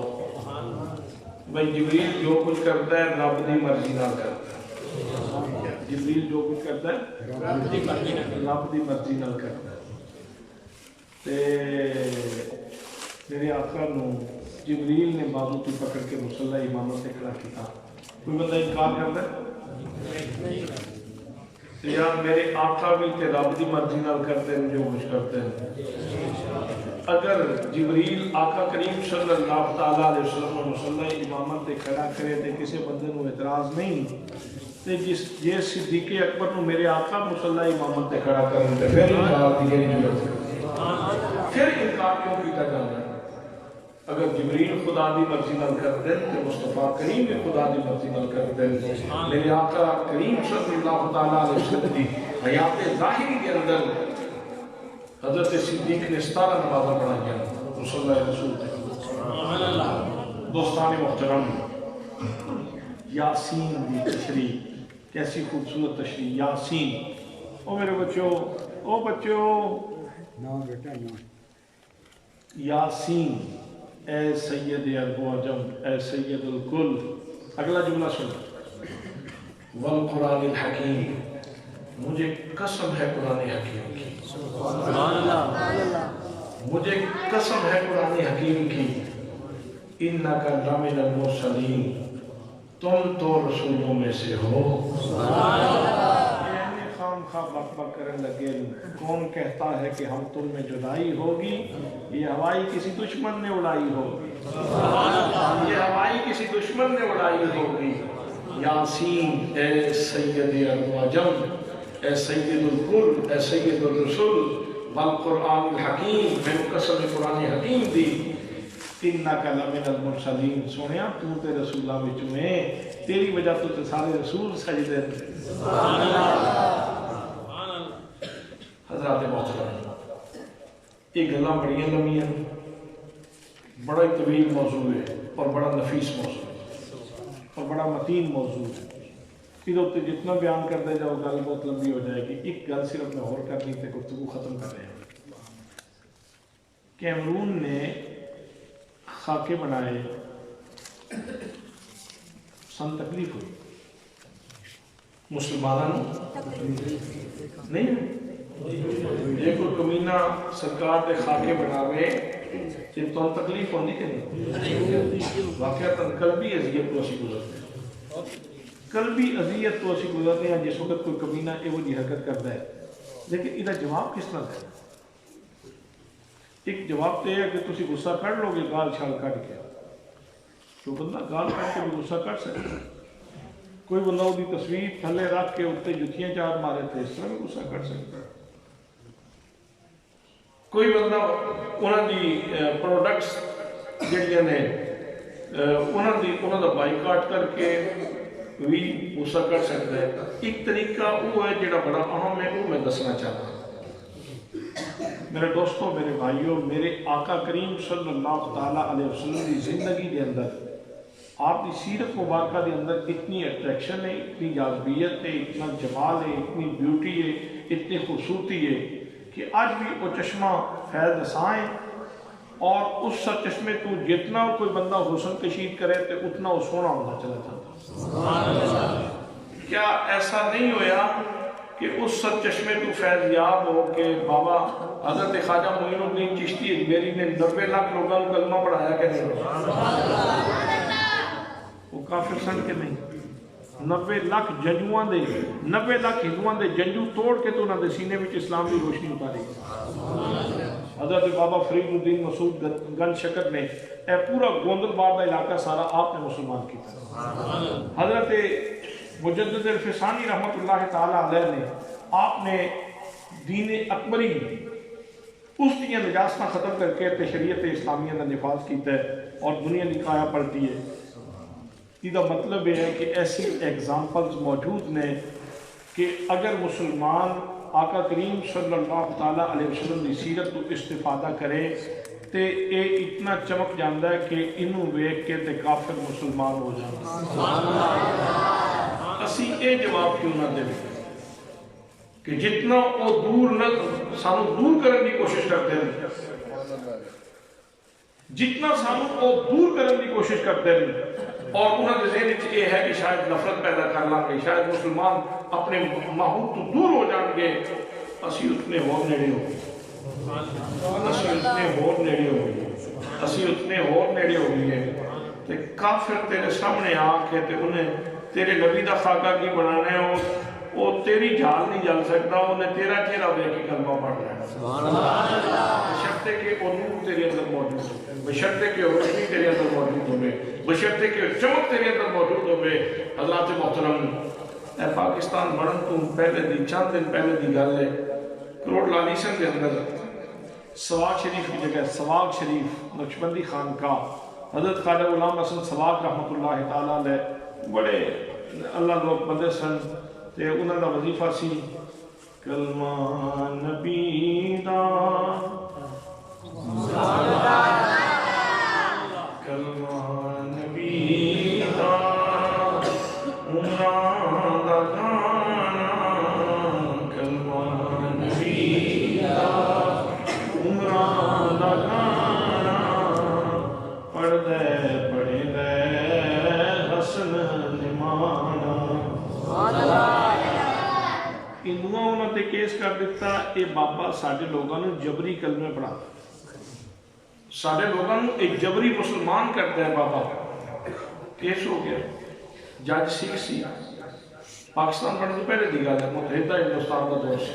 بھائی جبریل جو کچھ کرتا ہے رب دی مرضی نہ کرتا ہے جبریل جو کچھ کرتا ہے رب دی مرضی نال کرتا ہے. تے میرے آقا نو جبریل نے بازو کی پکڑ کے مصلی امامت سے کھڑا کیا. کوئی بندہ انکار کرتا ہے؟ یار میرے آقا بھی تے رب دی مرضی نال کرتے ہیں جو کچھ کرتے ہیں. اگر جبریل آقا کریم صلی اللہ تعالیٰ علیہ وسلم مصلی امامت سے کھڑا کرے تے کسی بندے نو اعتراض نہیں تے جس صدیق اکبر نو میرے آقا مصلی امامت سے کھڑا کریں تے پھر انکار دی گئی پھر انکار کیوں کیتا جانا ہے؟ اگر جبریل خدا دی مرضی نال کرتے ہیں تو مصطفیٰ کریم بھی خدا دی مرضی نال کرتے ہیں. میرے آقا کریم صلی اللہ تعالیٰ علیہ وسلم دی حیات ظاہری کے اندر حضرت صدیق نے 17 نمازہ پڑھا گیا مصلی رسول تھے. دوستان محترم یاسین دی تشریح کیسی خوبصورت تشریح. یاسین او میرے بچوں او بچوں نام بیٹا نام یاسین اے سید عرب و عجم اے سید الکل. اگلا جملہ سنو والقرآن الحکیم مجھے قسم ہے قرآن حکیم کی. مجھے قسم ہے قرآن حکیم کی انکا لمن المرسلین تم تو رسولوں میں سے ہو. خام خواہ بک بک کرنے لگے کون کہتا ہے کہ ہم تم میں جدائی ہوگی؟ یہ ہوائی کسی دشمن نے اڑائی ہوگی. یہ ہوائی کسی دشمن نے اڑائی ہوگی. یاسین اے سید عرب و عجم اے سید الکل اے سید الرسول والقرآن الحکیم میں قسم قرآن حکیم دی انکا لمن المرسلین. سنیا تو تے رسولہ بچوں میں تیری وجہ تو تے سارے رسول سجدے. حضرات محترم یہ گلاں بڑی لمبیاں بڑا طویل موضوع ہے اور بڑا نفیس موضوع ہے اور بڑا متین موضوع ہے. ادھر جتنا بیان کرتے جاؤ گل بہت لمبی ہو جائے گی. ایک گل صرف میں اور کرنی تھی گفتگو ختم کر رہے ہیں. کیمرون نے خاکے بنائے سن تکلیف ہوئی مسلمانوں نہیں. یہ کوئی کمینہ سرکار دے خاکے بناوے کہ تو تکلیف ہوندی کہ نہیں؟ واقعہ قلبی اذیت تو اسی گزرتے ہیں. قلبی اذیت تو اسی گزرتے ہیں جس وقت کوئی کمینہ ایو جی حرکت کرتا ہے. لیکن ادھا جواب کس طرح ہے؟ ایک جواب تو ہے کہ تسی غصہ کر لو گے گال چھال کٹ کے. تو بندہ گال کٹ کے بھی غصہ کر سکتا. کوئی بندہ وہ تصویر تھلے رکھ کے اتنے جتیاں چار مارے تھے اس طرح بھی غصہ کر سکتا. کوئی بندہ انہوں دی پروڈکٹس جڑیاں نے انہوں دا بائیکاٹ کر کے بھی غصہ کر سکتا ہے. ایک طریقہ وہ ہے جڑا بڑا اہم ہے وہ میں دسنا چاہتا ہوں. میرے دوستوں میرے بھائیوں میرے آقا کریم صلی اللہ تعالیٰ علیہ وسلم کی زندگی کے اندر آپ کی سیرت مبارکہ کے اندر اتنی اٹریکشن ہے اتنی جاذبیت ہے اتنا جمال ہے اتنی بیوٹی ہے اتنی خوبصورتی ہے کہ آج بھی وہ چشمہ فیض دسائیں اور اس سا چشمے تو جتنا کوئی بندہ حسن کشید کرے تو اتنا وہ سونا ہونا چلا جاتا. کیا ایسا نہیں ہویا کہ اس سب چشمے تو فیض یاب ہو کہ بابا حضرت خواجہ معین الدین چشتی اجمیری نے 90 لاکھ لوگوں کو کلمہ پڑھایا کہ نہیں؟ وہ کافر سن کے نہیں. 90 لاکھ جنجوان دے 90 لاکھ ہندوان دے جنجو توڑ کے تو نہ دے سینے میں اسلام کی روشنی اتاری. حضرت بابا فرید الدین مسعود گن شکر نے اے پورا گوندل بار دا علاقہ سارا آپ نے مسلمان کیا. حضرت مجدد الفسانی رحمت اللہ تعالیٰ علیہ نے آپ نے دین اکبری اس دیا نجاستہ ختم کر کے شریعت اسلامیہ کا نفاذ کیتا ہے اور دنیا نکایا پڑتی ہے. یہ مطلب یہ ہے کہ ایسی ایگزامپلز موجود نے کہ اگر مسلمان آقا کریم صلی اللہ تعالیٰ علیہ وسلم کی سیرت کو استفادہ کرے تو یہ اتنا چمک جاندہ ہے کہ انہوں ویک کے تے کافر مسلمان ہو جاندہ. اسی اے جواب کیوں نہ دے کہ جتنا وہ دور نہ سانو دور کرنے کی کوشش کرتے ہیں جتنا سانو وہ دور کرنے کی کوشش کرتے ہیں اور انہوں نے ذہن یہ ہے کہ شاید نفرت پیدا کر لیں گے، شاید مسلمان اپنے ماحول تو دور ہو جان گے، اسی اتنے ہور نیڑے ہو گئے، اسی اتنے ہور نیڑے ہو گئے، اسی اتنے ہور نیڑے ہو گئے تے کافر تیرے سامنے آ کے تے انہیں تیرے نبی دا خاکہ کی بنانا ہے، وہ تیری جھال نہیں جل سکتا، انہیں تیرا چہرہ بے کی کلمہ پڑھنا ہے، بشرطے کہ وہ نور تیرے اندر موجود ہو، بشرطے کہ روشنی تیرے اندر موجود ہو، بشرطے کہ چمک تیرے اندر موجود ہو۔ حضرات محترم، اے پاکستان بڑھن تو پہلے دی چند دن پہلے دی گل ہے، کروڑ لالیسن کے اندر سواگ شریف کی جگہ سواگ شریف نقشبندی خانقاہ حضرت خواجہ غلام حسن سواگ رحمت اللہ تعالیٰ علیہ بڑے اللہ لوگ بندے سن تے انہوں دا وظیفہ سی کلمہ نبی دا کلمہ نبی دا عمران دا گانا، کلمہ نبی دا عمران دا گانا، پڑھ دے پڑھ دے حسن نمانا۔ ہندوؤں انہوں نے کیس کر دیتا اے بابا ساڑھے لوگاں نو جبری کلمے پڑھا، ساڑھے لوگاں نو ایک جبری مسلمان کرتا ہے بابا، کیس ہو گیا۔ جج سکھ سی، پاکستان بڑھنے سے پہلے دی گا ہے، متحدہ ہندوستان کا دور سے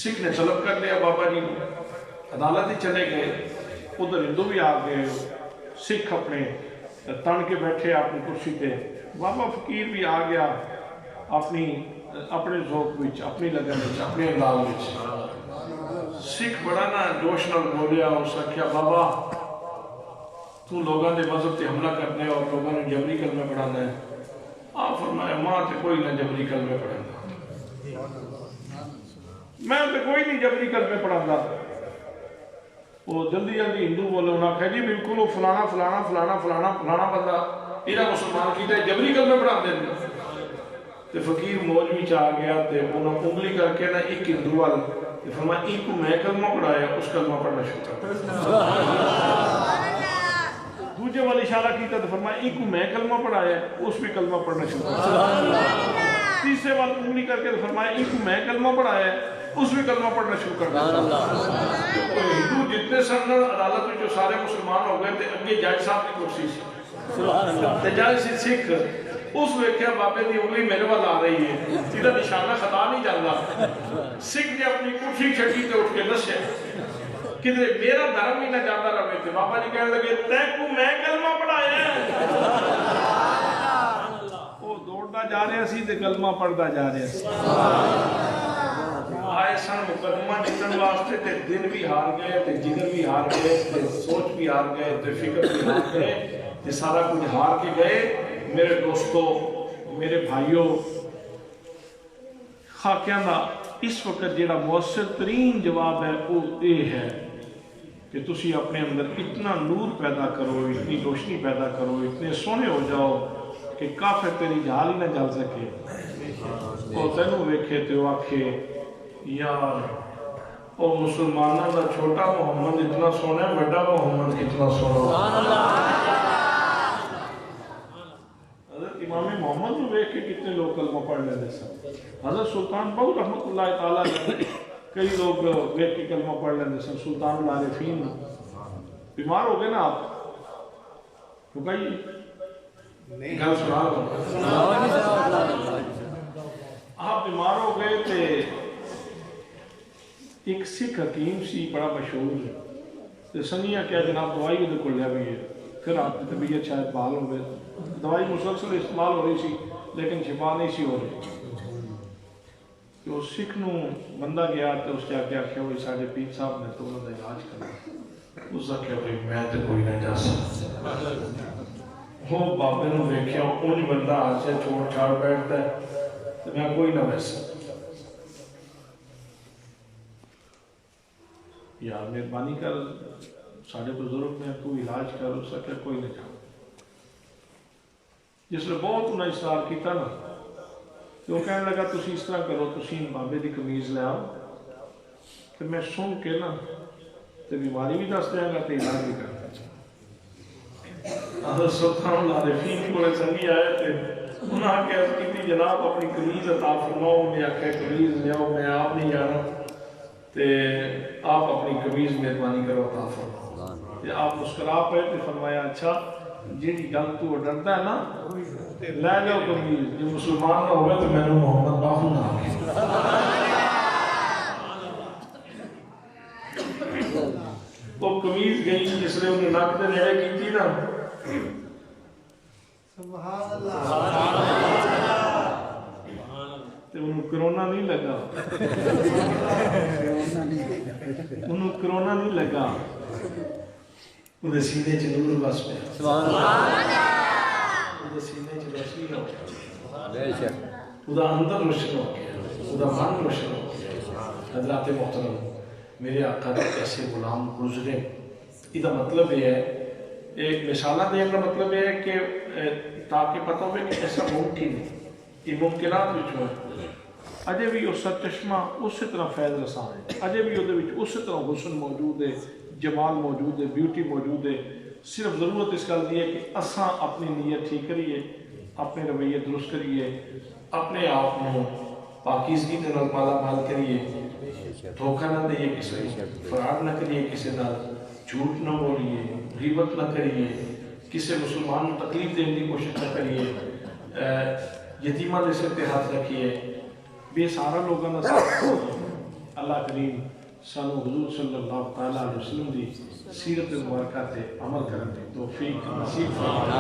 سکھ نے طلب کر لیا بابا جی، عدالت ہی چلے گئے، ادھر ہندو بھی آ گئے، سکھ اپنے تن کے بیٹھے اپنی کرسی پہ، بابا فقیر بھی آ گیا اپنے ذوق وچ، اپنی لگن وچ، اپنے انداز وچ۔ سکھ بڑا نا جوش نال بولیا، اس نے کہا بابا تو لوگاں دے مذہب تے حملہ کرنے اور لوگاں نے جبری کلمے پڑھانا ہے۔ آپ فرمایا ماں تے کوئی نہ جبری کلمے پڑھانا، میں تے کوئی نہیں جبری کلمے پڑھانا۔ وہ جلدی جلدی ہندو بولے، انہوں نے کہا جی بالکل وہ فلانا فلانا فلانا فلانا فلانا بندہ ایرا مسلمان کیتا ہے جبری کلمے پڑھا دے دیں۔ تے فقیر موج بھی چاہ گیا تے انہوں انگلی کر کے نا ایک ہندو وال تے فرمایا ایک کو میں کلمہ پڑھایا، اس کلمہ پڑھنا شروع کر۔ دوجے والی اشارہ کیتا تو فرمایا ایک کو میں کلمہ پڑھایا، اس بھی کلمہ پڑھنا شروع کر۔ تیسرے والی انگلی کر کے فرمایا ایک کو میں کلمہ پڑھایا، اس بھی کلمہ پڑھنا شروع کر دیا۔ ہندو جتنے سن عدالت میں جو سارے مسلمان ہو گئے تھے، اگے جج صاحب کی کرسی سی، جج سی سکھ اس ویکھیا بابے دی انگلی میرے وال آ رہی ہے، جیدہ نشانہ خطا نہیں جاندا، سکھ نے اپنی کرسی چھٹی تے اٹھ کے نسیا، کدھر میرا دھرم ہی نہ جاتا رہے تھے۔ بابا جی کہنے لگے تے کو میں کلمہ پڑھایا ہے، وہ دوڑتا جا رہے سی تے کلمہ پڑھتا جا رہے سی۔ آئے سن مقدمہ جتن واسطے تے دن بھی ہار گئے تے جگر بھی ہار گئے تے سوچ بھی ہار گئے تے فکر بھی ہار گئے تے سارا کچھ ہار کے گئے۔ میرے دوستو، میرے بھائیوں، خاکیاں دا اس وقت جیڑا مؤثر ترین جواب ہے وہ یہ ہے کہ تسی اپنے اندر اتنا نور پیدا کرو، اتنی روشنی پیدا کرو، اتنے سونے ہو جاؤ کہ کافر تیری جھال ہی نہ جل سکے، اور تینوں ویکھے تے وہ آکھے یار او مسلمانہ دا چھوٹا محمد اتنا سونا ہے، بڑا محمد کتنا سونا ہے۔ حضرت امام محمد کو دیکھ کے کتنے لوگ کلمہ پڑھ لیتے سن۔ حضرت سلطان بہو رحمت اللہ تعالیٰ نے کئی لوگ دیکھ کے کلمہ پڑھ لیتے سن۔ سلطان العارفین بیمار ہو گئے نا آپ رکائیے گل سنا لو، آپ بیمار ہو گئے تھے، ایک سکھ حکیم سی بڑا مشہور ہے، سنگیاں کیا جناب دوائی وہ کو لیا بھی ہے، پھر آپ کی طبیعت شاید بحال ہو گئے، دوائی مسلسل استعمال ہو رہی سی لیکن شفا نہیں سی ہو رہی، تو سکھ نو بندہ گیا تو اس کے آگے آکھیا ہوئی ساڑھے پیر صاحب نے تو انہوں نے علاج کرنا، اس نے کہا بھئی میں تو کوئی نہ جا سکتا، وہ بابے نو ویکھیا اونج بندہ آج سے چھوڑ چھاڑ بیٹھتا ہے تو میں کوئی نہ ویسا، یار مہربانی کر ساڑھے بزرگ میں تو علاج کر، اس نے کہا کوئی نہ جاؤ۔ جس نے بہت انہیں اصرار کیتا نا تو وہ کہنے لگا تسی اس طرح کرو، تسی بابے دی قمیض لے آؤ کہ میں سن کے نا تو بیماری بھی دس دیاں گا تو علاج بھی کر دیں۔ حضرت سلطان العارفین کو سنگی آئے تھے، انہوں نے کہا کہ تھی جناب اپنی قمیض عطا فرماؤ، انہیں آکھا قمیض لیاؤ، میں آپ نہیں جانا تے آپ اپنی قمیض مہربانی کرو عطا فرماؤ۔ تے آپ مسکرا پہ تے فرمایا اچھا جیڑی گل تو ڈردا ہے نا لے جاؤ قمیض، جو مسلمان نہ ہوگا تو میں نے محمد باہو نہ آگے وہ قمیض گئی جس نے انہیں نک دے نیڑے کی تھی نا، تے انہوں کرونا نہیں لگا، انہوں کرونا نہیں لگا، انہیں سینے چ نور بس پہ، انہیں سینے چ روشنی ہو گیا، انہیں اندر روشن ہو گیا، انہیں من روشن ہو گیا۔ حضرات محترم، میرے آقا نے ایسے غلام گزرے، یہ مطلب یہ ہے، ایک مثالہ دینے کا مطلب یہ ہے کہ تاکہ پتہ ہوئے کہ ایسا ممکن ہے، یہ ممکنات وچ ہوئے، اجے بھی اس چشمہ اسی طرح فیض رساں ہے، اجے بھی اسی طرح حسن موجود ہے، جمال موجود ہے، بیوٹی موجود ہے، صرف ضرورت اس گل دی ہے کہ اساں اپنی نیت ٹھیک کریے، اپنے رویے درست کریے، اپنے آپ کو پاکیزگی دے نال مالا مال کریے، دھوکہ نہ دئیے کسی فراڈ نہ کریے، کسی نال جھوٹ نہ بولیے، غیبت نہ کریے، کسی مسلمان کو تکلیف دینے کی کوشش نہ کریے، یتیمہ دے سر پہ ہاتھ رکھیے، بے سارا لوگوں کا ساتھ۔ اللہ کریم سانو حضور صلی اللہ علیہ وسلم دی سیرت مبارکہ تے عمل کرنے توفیق نصیب فرمائے۔